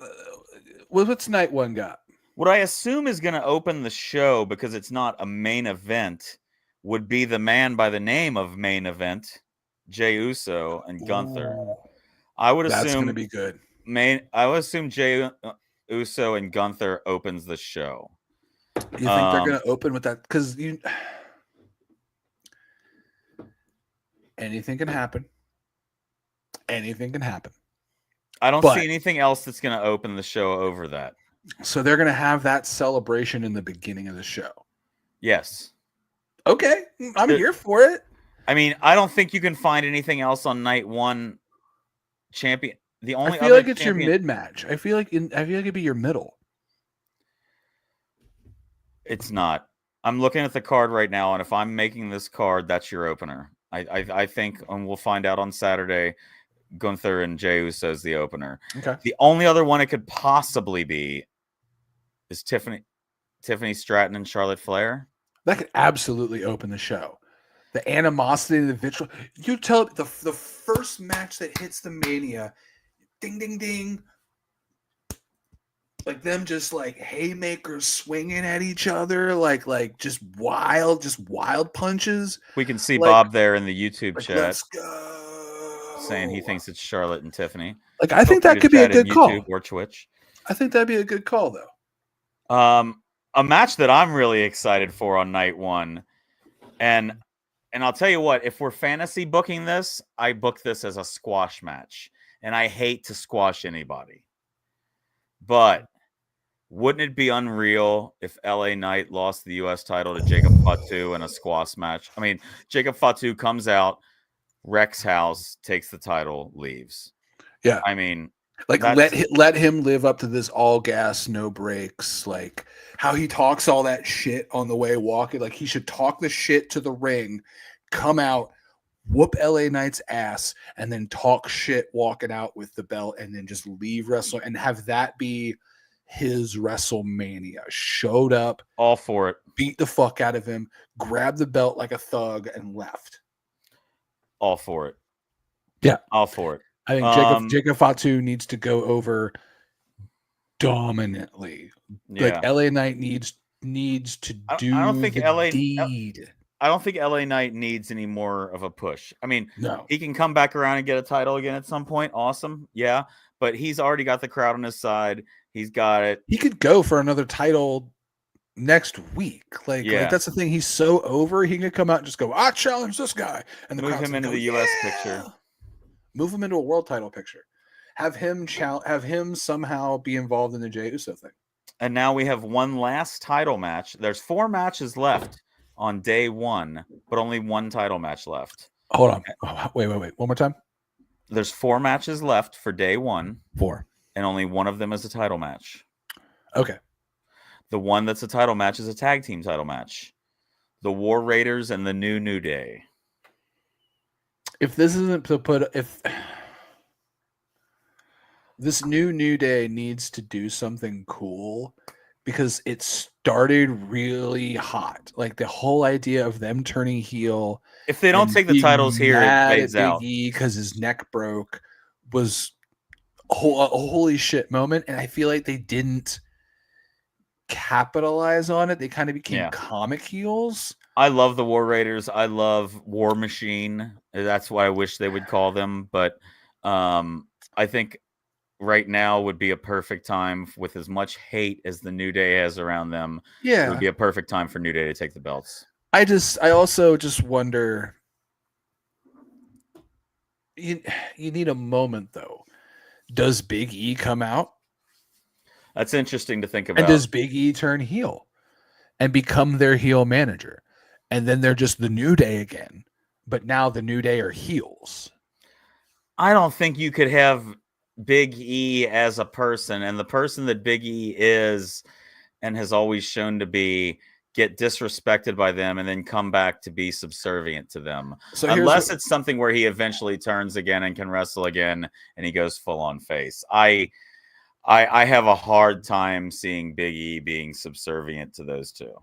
What's night one got? What I assume is going to open the show, because it's not a main event, would be the man by the name of Main Event, Jey Uso and Gunther. Ooh, I would that's assume going to be good. I would assume Jey Uso and Gunther opens the show. You think they're going to open with that? Because anything can happen. Anything can happen. I don't see anything else that's going to open the show over that. So they're going to have that celebration in the beginning of the show. Yes. Okay, I'm here for it. I mean, I don't think you can find anything else on night one. Champion. The only I feel like it's your mid match. I feel like it'd be your middle. It's not. I'm looking at the card right now, and if I'm making this card, that's your opener. I think, and we'll find out on Saturday, Gunther and Jey Uso is the opener. Okay. The only other one it could possibly be is Tiffany Stratton and Charlotte Flair. That could absolutely open the show. The animosity, the vitriol. You tell the first match that hits the Mania, ding, ding, ding. Like them just like haymakers swinging at each other, like just wild punches. We can see Bob there in the YouTube chat. Let's go. Saying he thinks it's Charlotte and Tiffany. Like I think that could be a good call. Or Twitch. I think that'd be a good call though. A match that I'm really excited for on night one, and I'll tell you what, if we're fantasy booking this, I book this as a squash match, and I hate to squash anybody, but wouldn't it be unreal if LA Knight lost the U.S. title to Jacob Fatu in a squash match? I mean, Jacob Fatu comes out, wrecks house, takes the title, leaves. Yeah, I mean, like let him live up to this all gas, no brakes. Like how he talks all that shit on the way walking. Like he should talk the shit to the ring, come out, whoop LA Knight's ass, and then talk shit walking out with the belt, and then just leave wrestling and have that be his WrestleMania. Showed up, all for it, beat the fuck out of him, grabbed the belt like a thug, and left. All for it. Yeah. all for it. I think Jacob Fatu needs to go over dominantly. Yeah. Like LA Knight needs to do I don't think the deed. I don't think LA Knight needs any more of a push. I mean, No. he can come back around and get a title again at some point. Awesome. Yeah. But he's already got the crowd on his side. He's got it. He could go for another title next week. Like that's the thing. He's so over. He could come out and just go, I challenge this guy. And the move him into the US picture. Move him into a world title picture. Have him somehow be involved in the Jey Uso thing. And now we have one last title match. There's 4 matches left on day 1, but only one title match left. Hold on. Oh, wait. One more time. There's 4 matches left for day 1. 4. And only one of them is a title match. Okay. The one that's a title match is a tag team title match. The War Raiders and the New Day. If this isn't to put... If... This New Day needs to do something cool because it started really hot. Like the whole idea of them turning heel. If they don't take the titles here, it fades out. Because his neck broke was a holy shit moment. And I feel like they didn't capitalize on it. They kind of became comic heels. I love the War Raiders. I love War Machine. That's what I wish they would call them. But I think right now would be a perfect time with as much hate as the New Day has around them. Yeah. It would be a perfect time for New Day to take the belts. I also just wonder, you need a moment though. Does Big E come out? That's interesting to think about. And does Big E turn heel and become their heel manager? And then they're just the New Day again. But now the New Day are heels. I don't think you could have Big E as a person, and the person that Big E is and has always shown to be, get disrespected by them and then come back to be subservient to them. So unless it's something where he eventually turns again and can wrestle again and he goes full on face. I have a hard time seeing Big E being subservient to those two.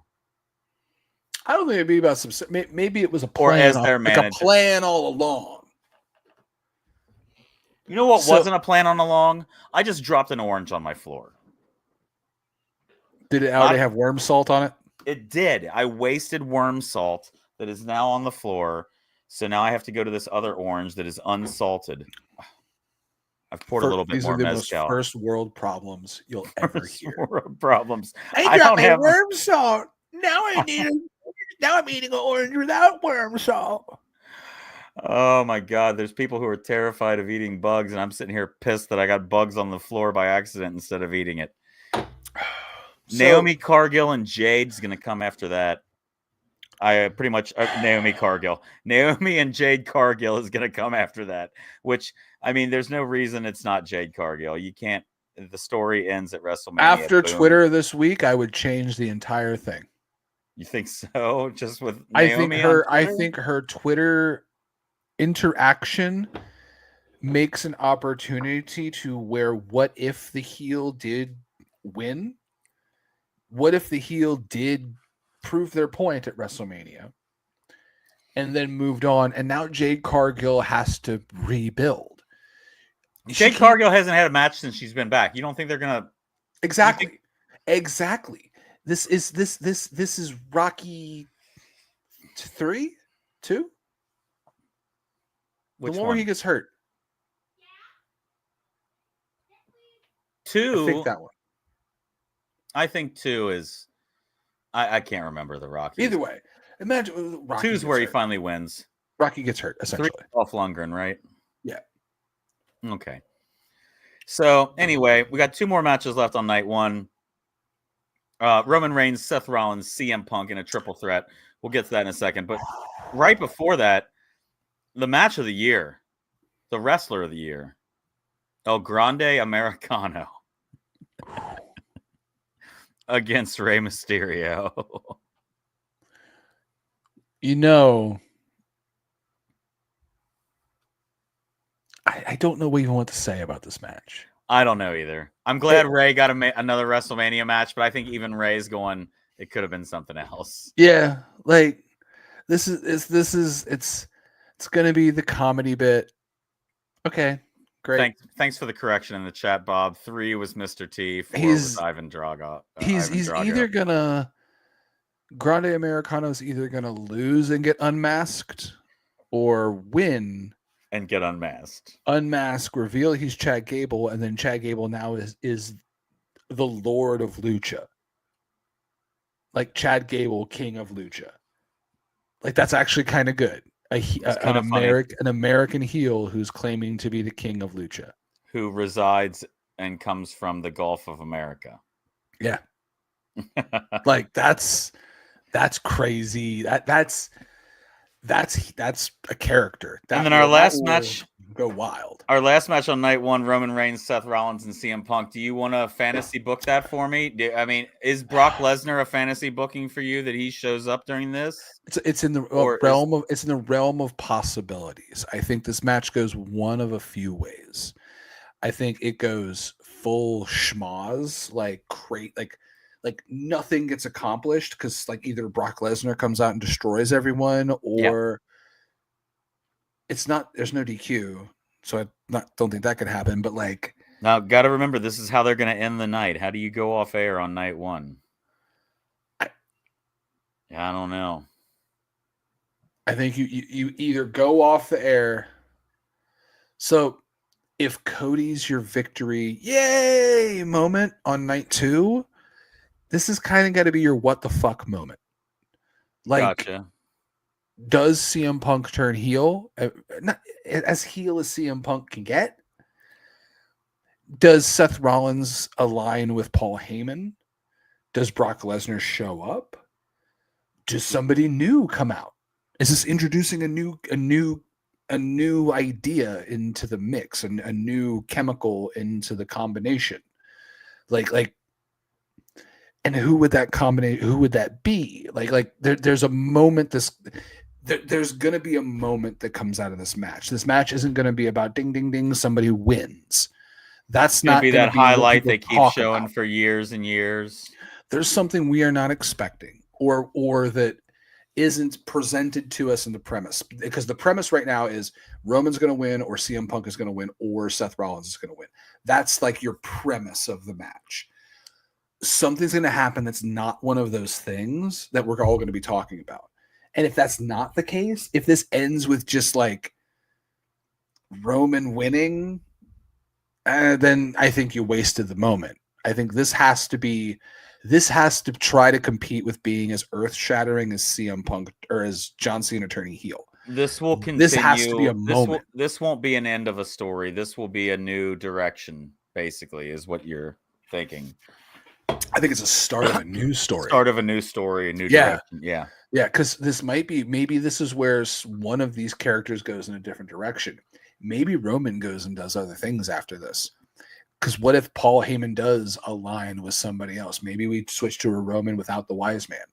I don't think it'd be about maybe it was a plan, or as their manager. A plan all along. You know what wasn't a plan on along? I just dropped an orange on my floor. Did it already have worm salt on it? It did. I wasted worm salt that is now on the floor. So now I have to go to this other orange that is unsalted. I've poured a little bit more mezcal. These are the most first world problems you'll ever hear. World problems. I got my worm salt. Now I'm eating an orange without worm salt. Oh my God, there's people who are terrified of eating bugs, and I'm sitting here pissed that I got bugs on the floor by accident instead of eating it. Naomi Cargill and Jade's going to come after that. Naomi Cargill. Naomi and Jade Cargill is going to come after that, which, I mean, there's no reason it's not Jade Cargill. You can't, the story ends at WrestleMania. After Twitter this week, I would change the entire thing. You think so? Just with Naomi I think her Twitter interaction makes an opportunity to where what if the heel did win? What if the heel did prove their point at WrestleMania and then moved on, and now Jade Cargill has to rebuild? Jade Cargill hasn't had a match since she's been back. You don't think they're gonna exactly? This is Rocky 2? Which the one where he gets hurt. 2. I think that one. I think 2 is. I can't remember the Rocky. Either way, imagine Rocky 2 is where he finally wins. Rocky gets hurt essentially. 3 off Lundgren, right? Yeah. Okay. So anyway, we got 2 more matches left on night 1. Roman Reigns, Seth Rollins, CM Punk in a triple threat. We'll get to that in a second. But right before that, the match of the year, the wrestler of the year, El Grande Americano against Rey Mysterio. I don't know even what to say about this match. I don't know either. I'm glad Rey got another WrestleMania match, but I think even Rey's going, it could have been something else. Yeah, like it's going to be the comedy bit. Okay, great. Thanks for the correction in the chat, Bob. 3 was Mr. T. 4 was Ivan Drago. He's either gonna Grande Americano's either gonna lose and get unmasked, or win and get unmasked. Unmask, reveal he's Chad Gable, and then Chad Gable now is the Lord of Lucha. Like Chad Gable, King of Lucha. Like that's actually kind of good. An American heel who's claiming to be the King of Lucha, who resides and comes from the Gulf of America. Yeah, like that's crazy. That's a character. And then our last match go wild. Our last match on night 1, Roman Reigns, Seth Rollins, and CM Punk. Do you want to fantasy book that for me? Is Brock Lesnar a fantasy booking for you that he shows up during this? It's in the realm of possibilities. I think this match goes one of a few ways. I think it goes full schmoz, like nothing gets accomplished because like either Brock Lesnar comes out and destroys everyone, or there's no DQ. So I don't think that could happen. But like, now got to remember, this is how they're going to end the night. How do you go off air on night 1? I don't know. I think you either go off the air. So if Cody's your victory, yay moment on night 2, this is kind of got to be your what the fuck moment. Like, gotcha. Does CM Punk turn heel? Not as heel as CM Punk can get. Does Seth Rollins align with Paul Heyman? Does Brock Lesnar show up? Does somebody new come out? Is this introducing a new idea into the mix and a new chemical into the combination? Like, and who would that combination? Who would that be? Like there's a moment. There's going to be a moment that comes out of this match. This match isn't going to be about ding, ding, ding, somebody wins. That's not going to be that highlight they keep showing for years and years. There's something we are not expecting or that isn't presented to us in the premise. Because the premise right now is Roman's going to win or CM Punk is going to win or Seth Rollins is going to win. That's like your premise of the match. Something's going to happen that's not one of those things that we're all going to be talking about. And if that's not the case, if this ends with just like Roman winning, then I think you wasted the moment. I think this has to try to compete with being as earth-shattering as CM Punk or as John Cena turning heel. This will continue. This has to be a moment. This won't be an end of a story. This will be a new direction, basically, is what you're thinking. I think it's a start of a new story. Start of a new story, a new direction. Yeah. Yeah, because this might be, maybe this is where one of these characters goes in a different direction. Maybe Roman goes and does other things after this. Because what if Paul Heyman does align with somebody else? Maybe we switch to a Roman without the wise man,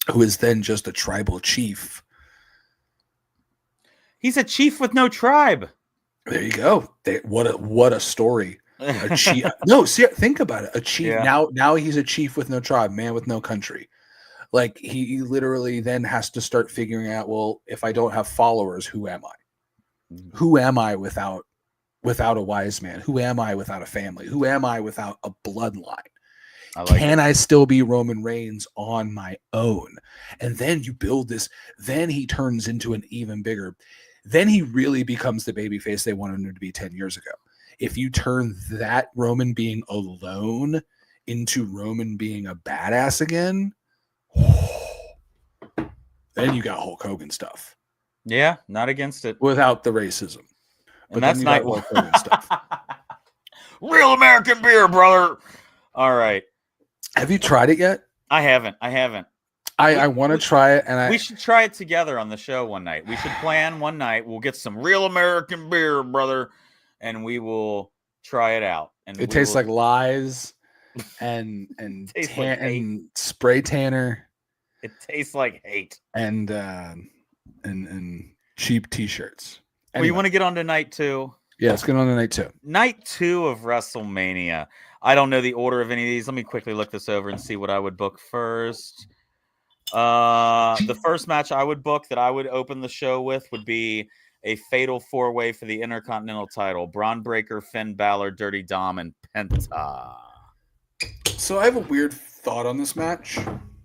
who is then just a tribal chief. He's a chief with no tribe. There you go. What a story. A chief. No, see, think about it. A chief. Yeah. Now he's a chief with no tribe, man with no country. Like he literally then has to start figuring out, well, if I don't have followers, who am I? Who am I without a wise man? Who am I without a family? Who am I without a bloodline? I still be Roman Reigns on my own? And then you build this. Then he turns into an even bigger. Then he really becomes the babyface they wanted him to be 10 years ago. If you turn that Roman being alone into Roman being a badass again, then you got Hulk Hogan stuff. Yeah, not against it. Without the racism. And that's not Hulk Hogan stuff. Real American beer, brother. All right. Have you tried it yet? I haven't. I want to try it, and we should try it together on the show one night. We should plan one night. We'll get some real American beer, brother, and we will try it out. And it tastes like lies and spray tanner. It tastes like hate and cheap T-shirts. Anyway. Well, you want to get on to night 2? Yeah, let's get on to night 2. Night 2 of WrestleMania. I don't know the order of any of these. Let me quickly look this over and see what I would book first. The first match I would book that I would open the show with would be a fatal 4-way for the Intercontinental title. Braun Breaker, Finn Balor, Dirty Dom, and Penta. So I have a weird thought on this match.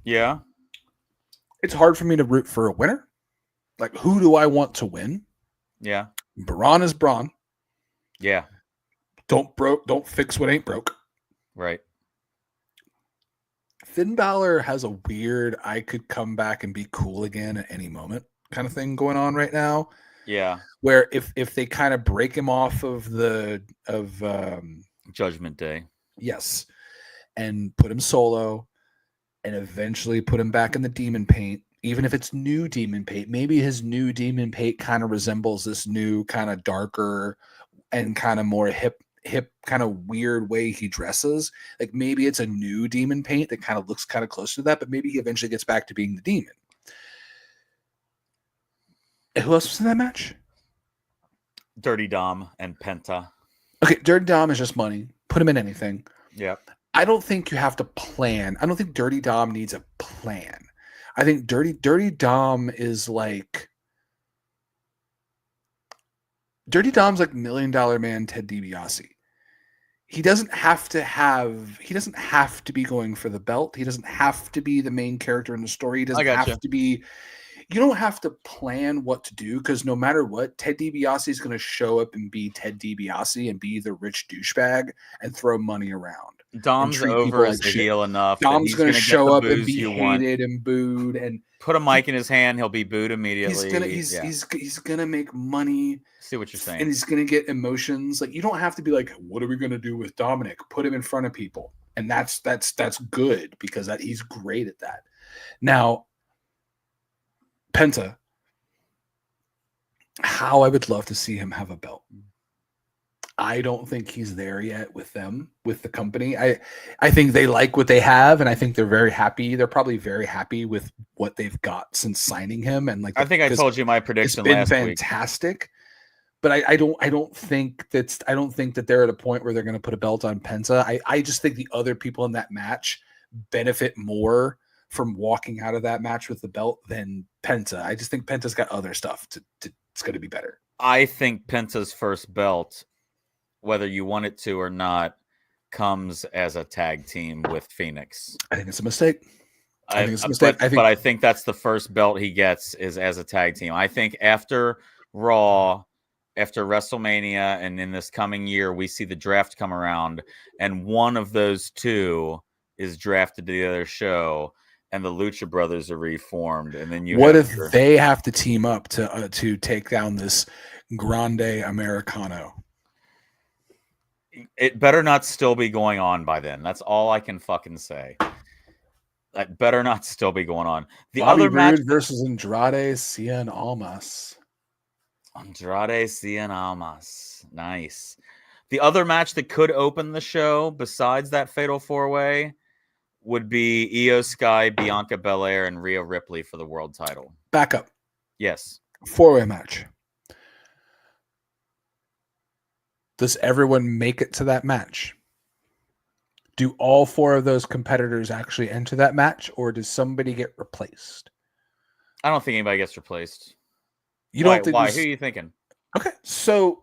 Yeah. It's hard for me to root for a winner. Like, who do I want to win? Yeah. Braun is Braun. Yeah. Don't fix what ain't broke. Right. Finn Balor has a weird I could come back and be cool again at any moment kind of thing going on right now. Yeah. Where if they kind of break him off of Judgment Day. Yes. And put him solo and eventually put him back in the demon paint, even if it's new demon paint. Maybe his new demon paint kind of resembles this new kind of darker and kind of more hip kind of weird way he dresses. Like maybe it's a new demon paint that kind of looks kind of close to that, but maybe he eventually gets back to being the demon. And who else was in that match? Dirty Dom and Penta. Okay, Dirty Dom is just money. Put him in anything. Yeah. I don't think you have to plan. I don't think Dirty Dom needs a plan. I think Dirty Dom is like Dirty Dom's like $1 Million Man Ted DiBiase. He doesn't have to be going for the belt. He doesn't have to be the main character in the story. He doesn't have to be. You don't have to plan what to do because no matter what, Ted DiBiase is going to show up and be Ted DiBiase and be the rich douchebag and throw money around. Dom's over as a heel enough. Dom's going to show up and be hated and booed and put a mic in his hand. He'll be booed immediately. He's gonna make money. See what you're saying. And he's gonna get emotions. Like you don't have to be like, what are we gonna do with Dominic? Put him in front of people, and that's good because he's great at that. Now, Penta, how I would love to see him have a belt. I don't think he's there yet with them, with the company. I think they like what they have, and I think they're very happy. They're probably very happy with what they've got since signing him. And I think I told you my prediction last week. It's been fantastic. But I don't think that they're at a point where they're going to put a belt on Penta. I just think the other people in that match benefit more from walking out of that match with the belt than Penta. I just think Penta's got other stuff it's going to be better. I think Penta's first belt, whether you want it to or not, comes as a tag team with Phoenix. I think it's a mistake. But I think that's the first belt he gets is as a tag team. I think after Raw, after WrestleMania, and in this coming year, we see the draft come around, and one of those two is drafted to the other show, and the Lucha Brothers are reformed. And then they have to team up to take down this Grande Americano? It better not still be going on by then. That's all I can fucking say. That better not still be going on. The Bobby other match versus Andrade Cien Almas. Andrade Cien Almas. Nice. The other match that could open the show, besides that fatal 4-way, would be Io Sky, Bianca Belair, and Rhea Ripley for the world title. Back up. Yes. 4-way match. Does everyone make it to that match? Do all 4 of those competitors actually enter that match, or does somebody get replaced? I don't think anybody gets replaced. Why? Who are you thinking? Okay, so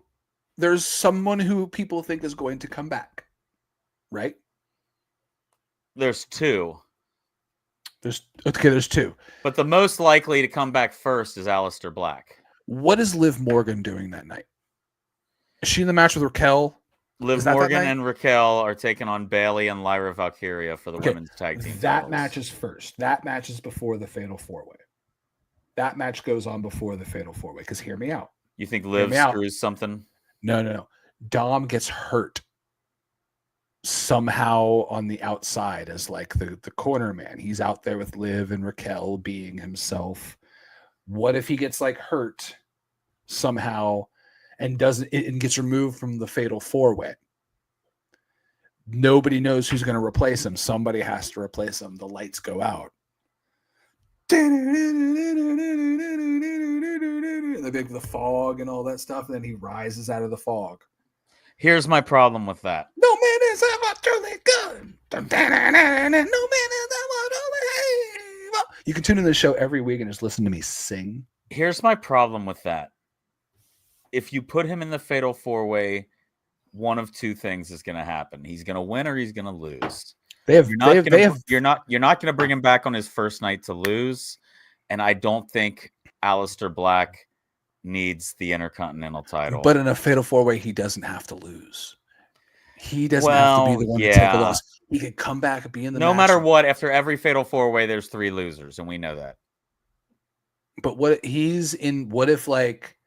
there's someone who people think is going to come back, right? There's 2. There's 2. But the most likely to come back first is Aleister Black. What is Liv Morgan doing that night? Is she in the match with Raquel? Liv Morgan and Raquel are taking on Bayley and Lyra Valkyria for the women's tag team. That match is first. That match is before the Fatal 4-way. That match goes on before the Fatal 4-way. Because hear me out. You think Liv screws something? No. Dom gets hurt somehow on the outside as like the corner man. He's out there with Liv and Raquel being himself. What if he gets like hurt somehow and gets removed from the Fatal 4-way? Nobody knows who's going to replace him. Somebody has to replace him. The lights go out. The fog and all that stuff. And then he rises out of the fog. Here's my problem with that. No man is ever truly good. No man is ever truly evil. You can tune in the show every week and just listen to me sing. Here's my problem with that. if you put him in the fatal 4-way, one of two things is going to happen. He's going to win or he's going to lose. You're not going to bring him back on his first night to lose, and I don't think Aleister Black needs the Intercontinental title. But in a fatal 4-way, he doesn't have to lose. He doesn't have to be the one to take a loss. He can come back and be in the match. No matter what, after every fatal 4-way, there's 3 losers, and we know that. But what if like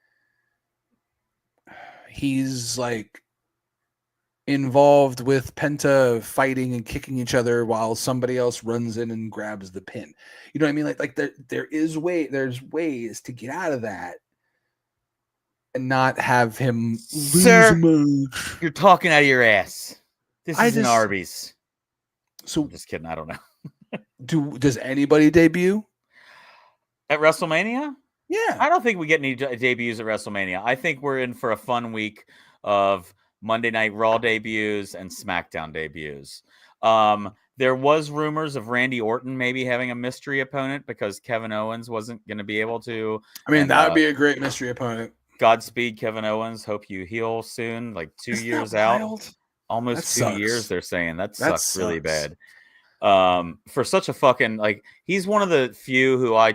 he's like involved with Penta fighting and kicking each other while somebody else runs in and grabs the pin? You know what I mean? Like there's ways to get out of that and not have him lose. Sir, you're talking out of your ass. This is an Arby's. So I'm just kidding. I don't know. Does anybody debut at WrestleMania? Yeah. I don't think we get any debuts at WrestleMania. I think we're in for a fun week of Monday Night Raw debuts and SmackDown debuts. There was rumors of Randy Orton maybe having a mystery opponent because Kevin Owens wasn't going to be able to. I mean, that would be a great mystery opponent. Godspeed, Kevin Owens. Hope you heal soon. Like 2 years out. Almost 2 years, they're saying. That sucks really bad. For such a fucking, like, he's one of the few who I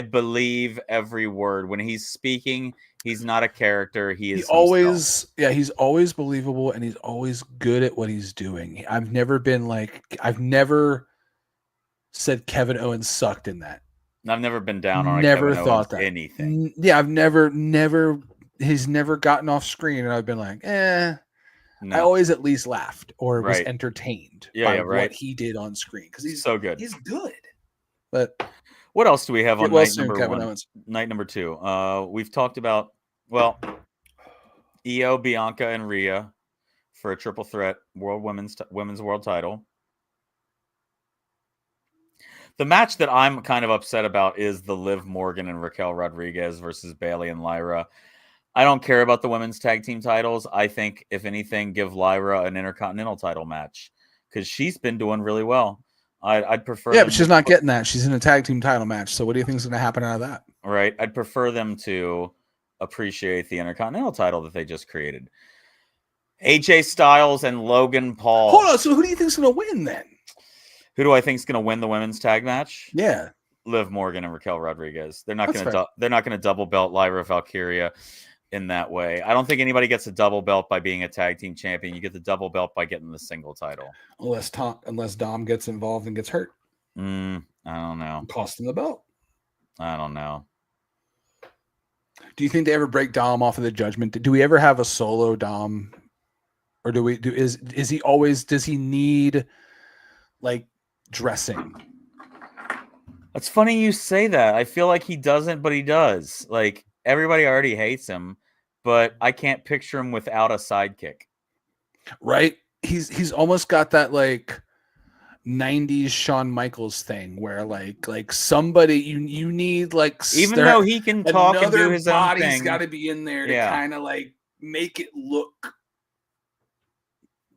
believe every word. When he's speaking, he's not a character. He's always believable, and he's always good at what he's doing. I've never said Kevin Owens sucked in that. I've never been down on never Kevin thought Owens that anything. Yeah, I've he's never gotten off screen, and I've been like, No. I always at least laughed or was entertained by what he did on screen because he's so good. He's good. But what else do we have on night number Kevin 1? Owens. Night number 2. We've talked about Io, Bianca, and Rhea for a triple threat women's world title. The match that I'm kind of upset about is the Liv Morgan and Raquel Rodriguez versus Bayley and Lyra. I don't care about the women's tag team titles. I think, if anything, give Lyra an Intercontinental title match because she's been doing really well. I'd prefer. Yeah, but she's not getting that. She's in a tag team title match. So what do you think is going to happen out of that? Right. I'd prefer them to appreciate the Intercontinental title that they just created. AJ Styles and Logan Paul. Hold on. So who do you think is going to win then? Who do I think is going to win the women's tag match? Yeah, Liv Morgan and Raquel Rodriguez. They're not going to. They're not going to double belt Lyra Valkyria in that way. I don't think anybody gets a double belt by being a tag team champion. You get the double belt by getting the single title. Unless Dom gets involved and gets hurt. I don't know. Cost him the belt. I don't know. Do you think they ever break Dom off of the Judgment? Do we ever have a solo Dom? Or does he need like dressing? It's funny you say that. I feel like he doesn't, but he does. Like, everybody already hates him, but I can't picture him without a sidekick. Right? He's almost got that like 90s Shawn Michaels thing where like somebody you need like, even though he can talk and do his own thing, body's got to be in there to kind of like make it look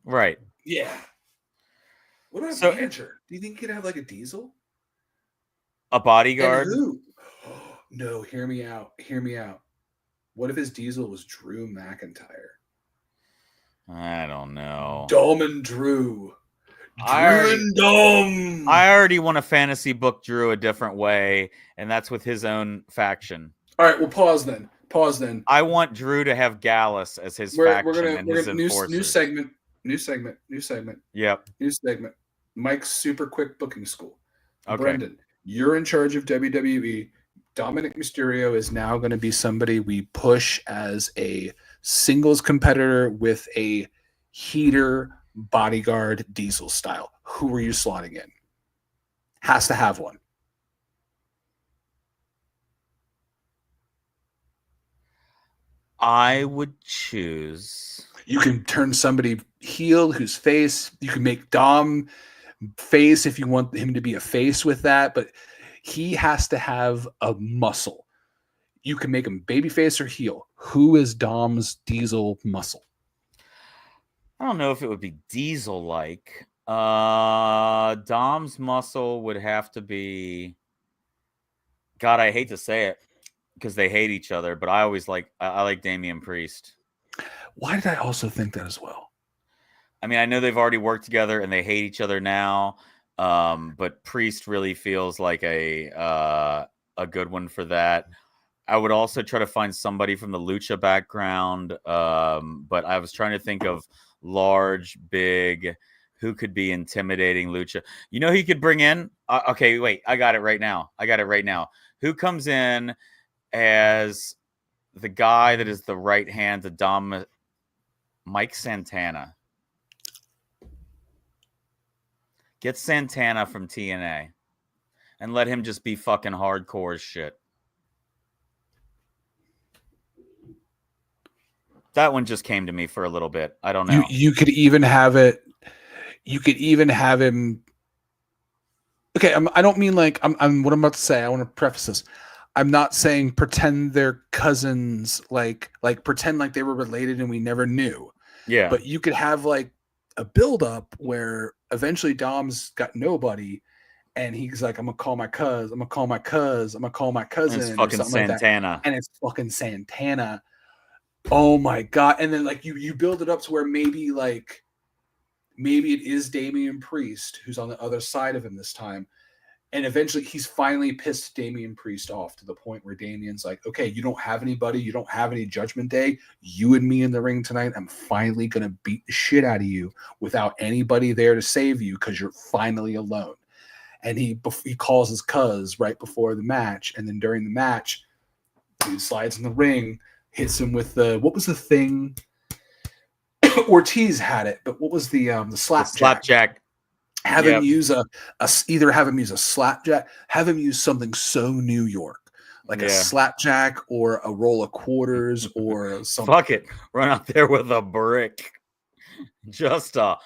right. Yeah. What about Blanchard? Do you think he could have like a Diesel? A bodyguard? And who? No, hear me out. What if his Diesel was Drew McIntyre? I don't know. Dom and Drew. I already want to fantasy book Drew a different way, and that's with his own faction. All right, well, pause then. I want Drew to have Gallus as his faction and his enforcers. New segment. Yep. New segment. Mike's super quick booking school. Okay. Brendan, you're in charge of WWE. Dominic Mysterio is now going to be somebody we push as a singles competitor with a heater bodyguard Diesel style. Who are you slotting in? Has to have one. I would choose. You can turn somebody heel who's face. You can make Dom face if you want him to be a face with that, but he has to have a muscle. You can make him babyface or heel. Who is Dom's Diesel muscle? I don't know if it would be Diesel-like. Dom's muscle would have to be... God, I hate to say it. because they hate each other. But I always I like Damian Priest. Why did I also think that as well? I mean, I know they've already worked together and they hate each other now. But Priest really feels like a good one for that. I would also try to find somebody from the Lucha background. But I was trying to think of large, big, who could be intimidating Lucha. You know, he could bring in. Okay, wait, I got it right now. Who comes in as the guy that is the right hand to Dom? Mike Santana. Get Santana from TNA and let him just be fucking hardcore as shit. That one just came to me for a little bit. I don't know. You could even have it. You could even have him. Okay, I don't mean like I'm. What I'm about to say. I want to preface this. I'm not saying pretend they're cousins. Like pretend like they were related and we never knew. Yeah. But you could have like a build up where eventually Dom's got nobody, and he's like, I'm gonna call my cousin. And it's fucking Santana. Like and it's fucking Santana. Oh my god! And then like you build it up to where maybe it is Damian Priest who's on the other side of him this time, and eventually he's finally pissed Damian Priest off to the point where Damian's like, okay, you don't have anybody, you don't have any Judgment Day, you and me in the ring tonight. I'm finally gonna beat the shit out of you without anybody there to save you because you're finally alone. And he calls his cuz right before the match, and then during the match, he slides in the ring. Hits him with what was the thing? Ortiz had it, but what was the slapjack? Have him use either have him use a slapjack, have him use something so New York, like a slapjack or a roll of quarters or something. Fuck it. Run out there with a brick. Just a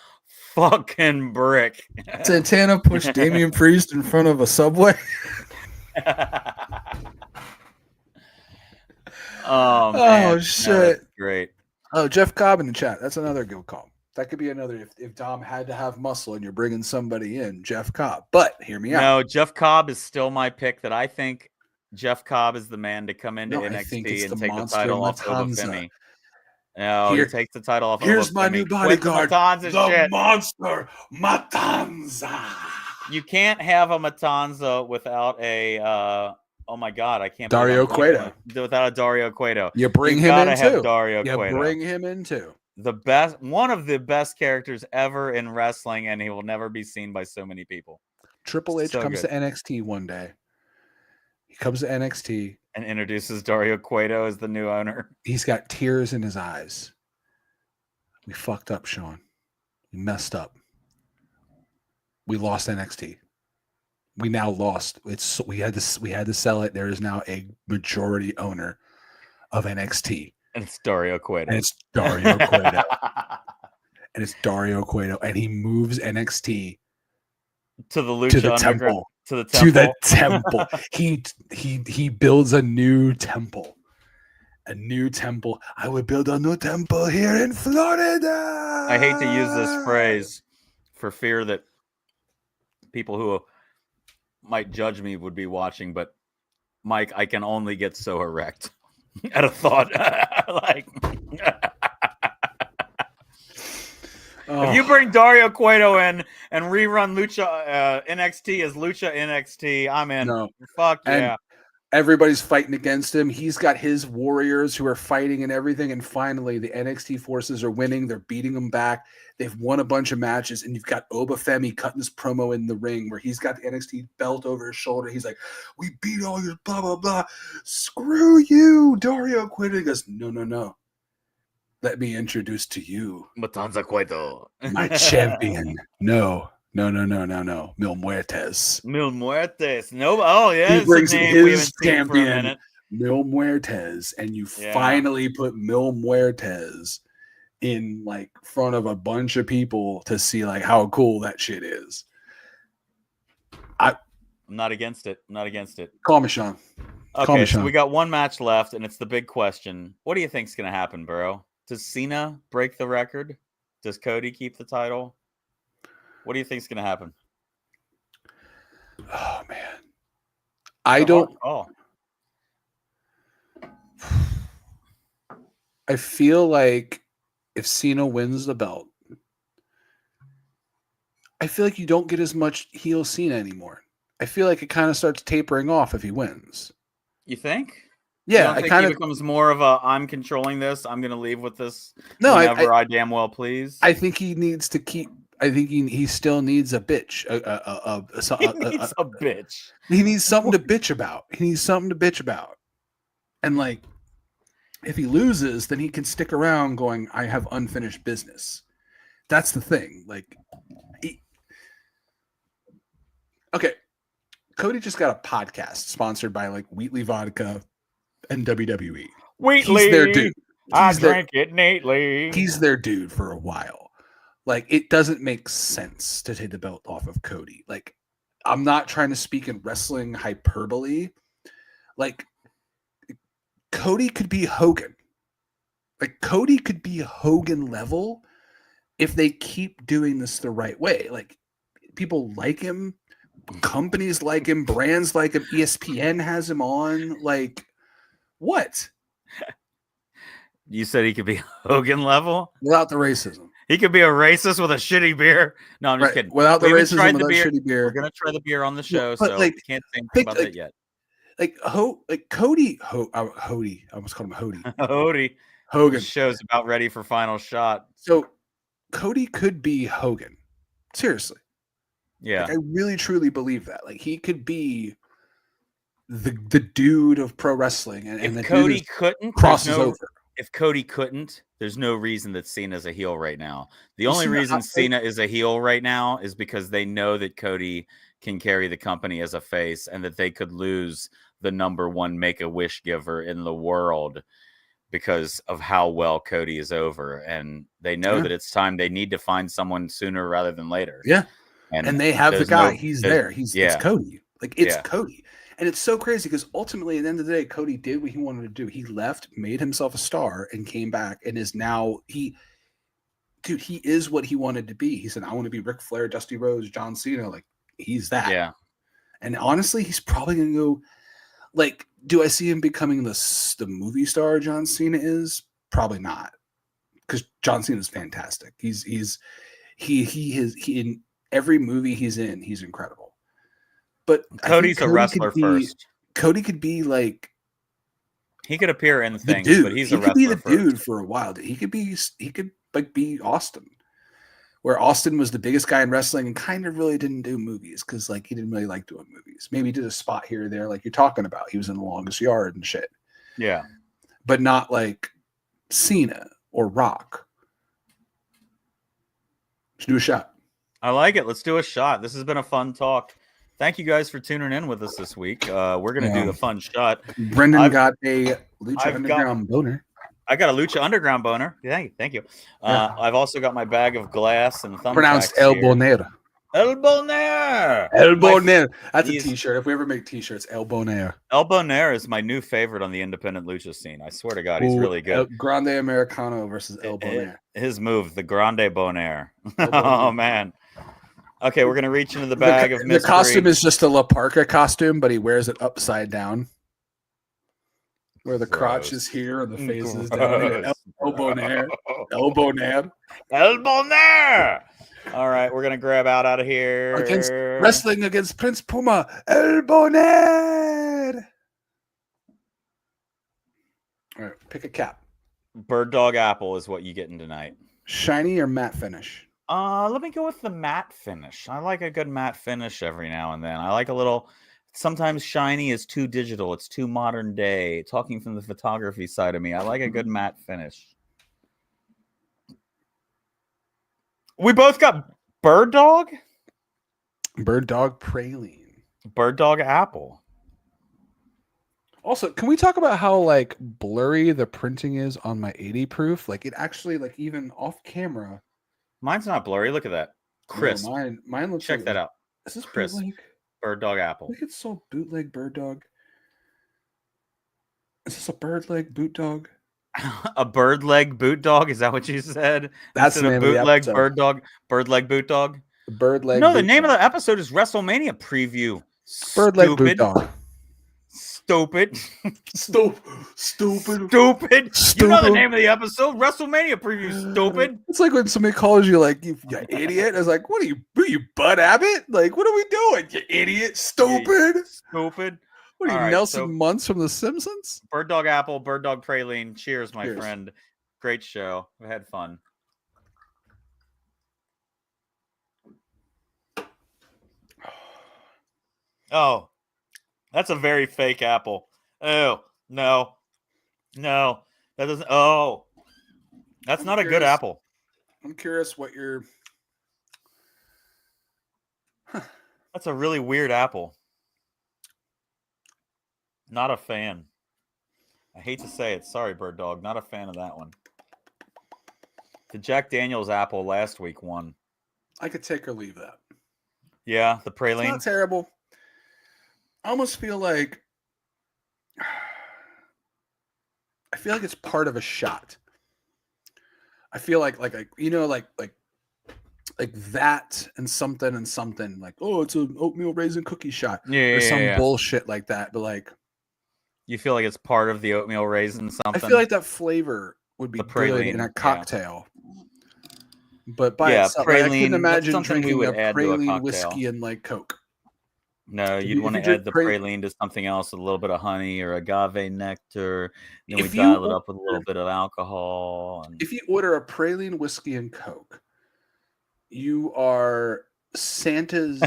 fucking brick. Santana pushed Damian Priest in front of a Subway. Oh shit! No, that's great. Oh, Jeff Cobb in the chat. That's another good call. That could be another. If Dom had to have muscle and you're bringing somebody in, Jeff Cobb. But hear me out. No, Jeff Cobb is still my pick. That I think Jeff Cobb is the man to come into NXT and take the title off Obafemi. No, he takes the title off. Here's my new bodyguard, the Monster Matanza. You can't have a Matanza without a. Oh my God, I can't. Dario Cueto. Without a Dario Cueto. You bring him in too. Dario Cueto. Bring him in too. One of the best characters ever in wrestling, and he will never be seen by so many people. Triple H comes to NXT one day. He comes to NXT and introduces Dario Cueto as the new owner. He's got tears in his eyes. We fucked up, Sean. We messed up. We lost NXT. We now lost. We had to sell it. There is now a majority owner of NXT. And it's Dario Cueto. And it's Dario Cueto. And he moves NXT to the Lucha to the temple. He builds a new temple. I would build a new temple here in Florida. I hate to use this phrase for fear that people who might judge me would be watching, but Mike, I can only get so erect at a thought. If you bring Dario Cueto in and rerun Lucha NXT as Lucha NXT, I'm in. No. Fuck yeah. And everybody's fighting against him. He's got his warriors who are fighting and everything. And finally, the NXT forces are winning. They're beating them back. They've won a bunch of matches. And you've got Obafemi cutting this promo in the ring where he's got the NXT belt over his shoulder. He's like, we beat all your blah, blah, blah. Screw you, Dario Cueto. He goes, no. Let me introduce to you Matanza Cueto, my champion. No. Mil Muertes. Mil Muertes. No. Oh, yeah. He brings his champion, Mil Muertes, and you finally put Mil Muertes in like front of a bunch of people to see like how cool that shit is. I'm not against it. Call me Sean. Okay, so we got one match left, and it's the big question. What do you think's going to happen, Burrow? Does Cena break the record? Does Cody keep the title? What do you think's going to happen? Oh man, I don't. I feel like if Cena wins the belt, I feel like you don't get as much heel Cena anymore. I feel like it kind of starts tapering off if he wins. You think? Yeah, I think he becomes more of a I'm controlling this. I'm going to leave with this whenever I damn well please. I think he needs to keep. I think he still needs a bitch. He needs a bitch. He needs something to bitch about. And like, if he loses, then he can stick around going, I have unfinished business. That's the thing. Like, okay. Cody just got a podcast sponsored by like Wheatley Vodka and WWE. Wheatley, he's their dude. I drank it neatly. He's their dude for a while. Like, it doesn't make sense to take the belt off of Cody. Like, I'm not trying to speak in wrestling hyperbole. Like, Cody could be Hogan. Like, Cody could be Hogan level if they keep doing this the right way. Like, people like him. Companies like him. Brands like him. ESPN has him on. Like, what? You said he could be Hogan level? Without the racism. He could be a racist with a shitty beer. No, I'm just kidding. Without the racism, without shitty beer. We're gonna try the beer on the show, but so like, can't think about it yet. Cody, Hody. I almost called him Hody. Hody. Hogan. The show's about ready for final shot. So Cody could be Hogan. Seriously. Yeah. Like, I really truly believe that. Like, he could be the dude of pro wrestling, and if Cody couldn't crosses over. If Cody couldn't, there's no reason that Cena's a heel right now. The only reason Cena is a heel right now is because they know that Cody can carry the company as a face and that they could lose the #1 Make-A-Wish giver in the world because of how well Cody is over. And they know that it's time. They need to find someone sooner rather than later. Yeah. And they have the guy. He's there. It's Cody. Like, it's Cody. And it's so crazy because ultimately, at the end of the day, Cody did what he wanted to do. He left, made himself a star, and came back, and is now he is what he wanted to be. He said, "I want to be Ric Flair, Dusty Rhodes, John Cena." Like, he's that. Yeah. And honestly, he's probably gonna go. Like, do I see him becoming the movie star John Cena is? Probably not, because John Cena is fantastic. He in every movie he's in, he's incredible. But Cody's a wrestler first. Cody could be like, he could appear in things, but he's a wrestler. He could be the first. dude for a while. He could like be Austin, where Austin was the biggest guy in wrestling and kind of really didn't do movies because like he didn't really like doing movies. Maybe he did a spot here or there, like you're talking about. He was in The Longest Yard and shit. Yeah, but not like Cena or Rock. Let's do a shot. I like it. Let's do a shot. This has been a fun talk. Thank you guys for tuning in with us this week. We're going to do the fun shot. Brendan got a Lucha Underground boner. I got a Lucha Underground boner. Thank you. I've also got my bag of glass and thumbtacks. Pronounced El Bonaire. El Bonaire. El Bonaire. That's a t-shirt. If we ever make t-shirts, El Bonaire. El Bonaire is my new favorite on the independent lucha scene. I swear to God, he's really good. El Grande Americano versus El Bonaire. His move, the Grande Bonaire. Oh, man. Okay, we're going to reach into the bag of mystery. The costume is just a La Parka costume, but he wears it upside down. Where the crotch is here and the face is down here. El Bonaire. El Bonaire. El Bonaire. All right, we're going to grab out of here. Wrestling against Prince Puma. El Bonaire. All right, pick a cap. Bird Dog Apple is what you getting tonight. Shiny or matte finish? Let me go with the matte finish. I like a good matte finish every now and then. I like a little. Sometimes shiny is too digital. It's too modern day. Talking from the photography side of me, I like a good matte finish. We both got Bird Dog. Bird Dog Praline. Bird Dog Apple. Also, can we talk about how like blurry the printing is on my 80 proof? Like it actually, like even off camera. Mine's not blurry. Look at that. Crisp. No, mine looks. Check that out. Is this crisp? Bootleg? Bird Dog Apple. Look, it's so bootleg Bird Dog. Is this a bird leg boot dog? A bird leg boot dog? Is that what you said? That's a bootleg bird dog. Bird leg boot dog. Bird leg. No, the name of the episode is WrestleMania preview. Bird leg boot dog. Stupid. Stupid. Stupid. You know the name of the episode. WrestleMania preview, stupid. It's like when somebody calls you like, you idiot. I was like, what are you, Bud Abbott? Like, what are we doing, you idiot? Stupid. Stupid. What are you, Nelson Muntz from The Simpsons? Bird Dog Apple, Bird Dog Praline. Cheers, my Cheers. friend. Great show. We had fun. Oh, that's a very fake apple. Oh, no. That doesn't. Oh, that's not a good apple. I'm curious what your. That's a really weird apple. Not a fan. I hate to say it. Sorry, Bird Dog. Not a fan of that one. The Jack Daniels apple last week won. I could take or leave that. Yeah, the praline. It's not terrible. I almost feel like it's part of a shot. I feel like that and something like, oh, it's an oatmeal raisin cookie shot. Or some bullshit like that. But like, you feel like it's part of the oatmeal raisin something. I feel like that flavor would be good in a cocktail. But by itself, I couldn't imagine drinking a praline whiskey and like Coke. No, you'd want to add the praline to something else, a little bit of honey or agave nectar. Then we dial it up with a little bit of alcohol. And... If you order a praline whiskey and Coke, you are Santa's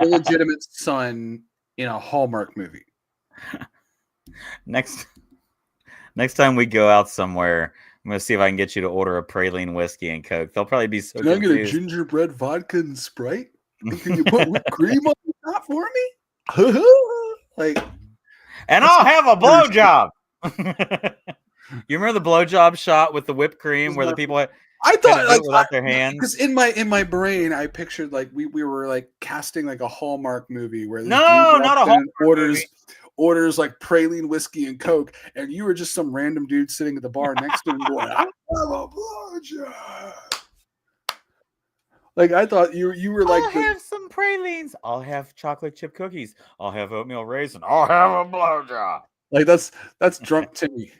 illegitimate son in a Hallmark movie. Next time we go out somewhere, I'm gonna see if I can get you to order a praline whiskey and Coke. They'll probably be so. Can I get a gingerbread vodka and Sprite? Can you put whipped cream on the top for me? Like, and I'll have a blowjob. You remember the blowjob shot with the whipped cream where the people had, I thought like without their hands? Because in my brain I pictured like we were like casting like a Hallmark movie where not a Hallmark orders like praline whiskey and Coke, and you were just some random dude sitting at the bar next to him going, "I have a blowjob." Like I thought you were like, I'll have some pralines. I'll have chocolate chip cookies. I'll have oatmeal raisin. I'll have a blowjob. Like that's drunk Timmy.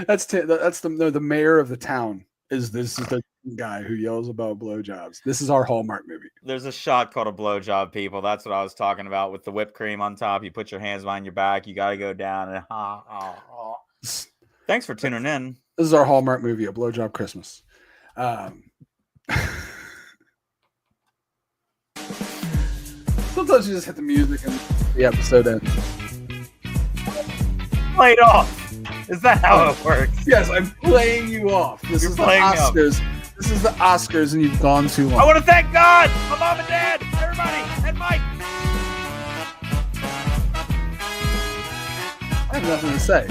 that's the mayor of the town. This is the guy who yells about blowjobs. This is our Hallmark movie. There's a shot called a blowjob, people. That's what I was talking about with the whipped cream on top. You put your hands behind your back. You got to go down and Thanks for tuning in. This is our Hallmark movie, A Blowjob Christmas. Sometimes you just hit the music and the episode ends. Played off. Is that how it works? Yes, I'm playing you off. This is the Oscars. This is the Oscars, and you've gone too long. I want to thank God, my mom and dad, everybody, and Mike. I have nothing to say.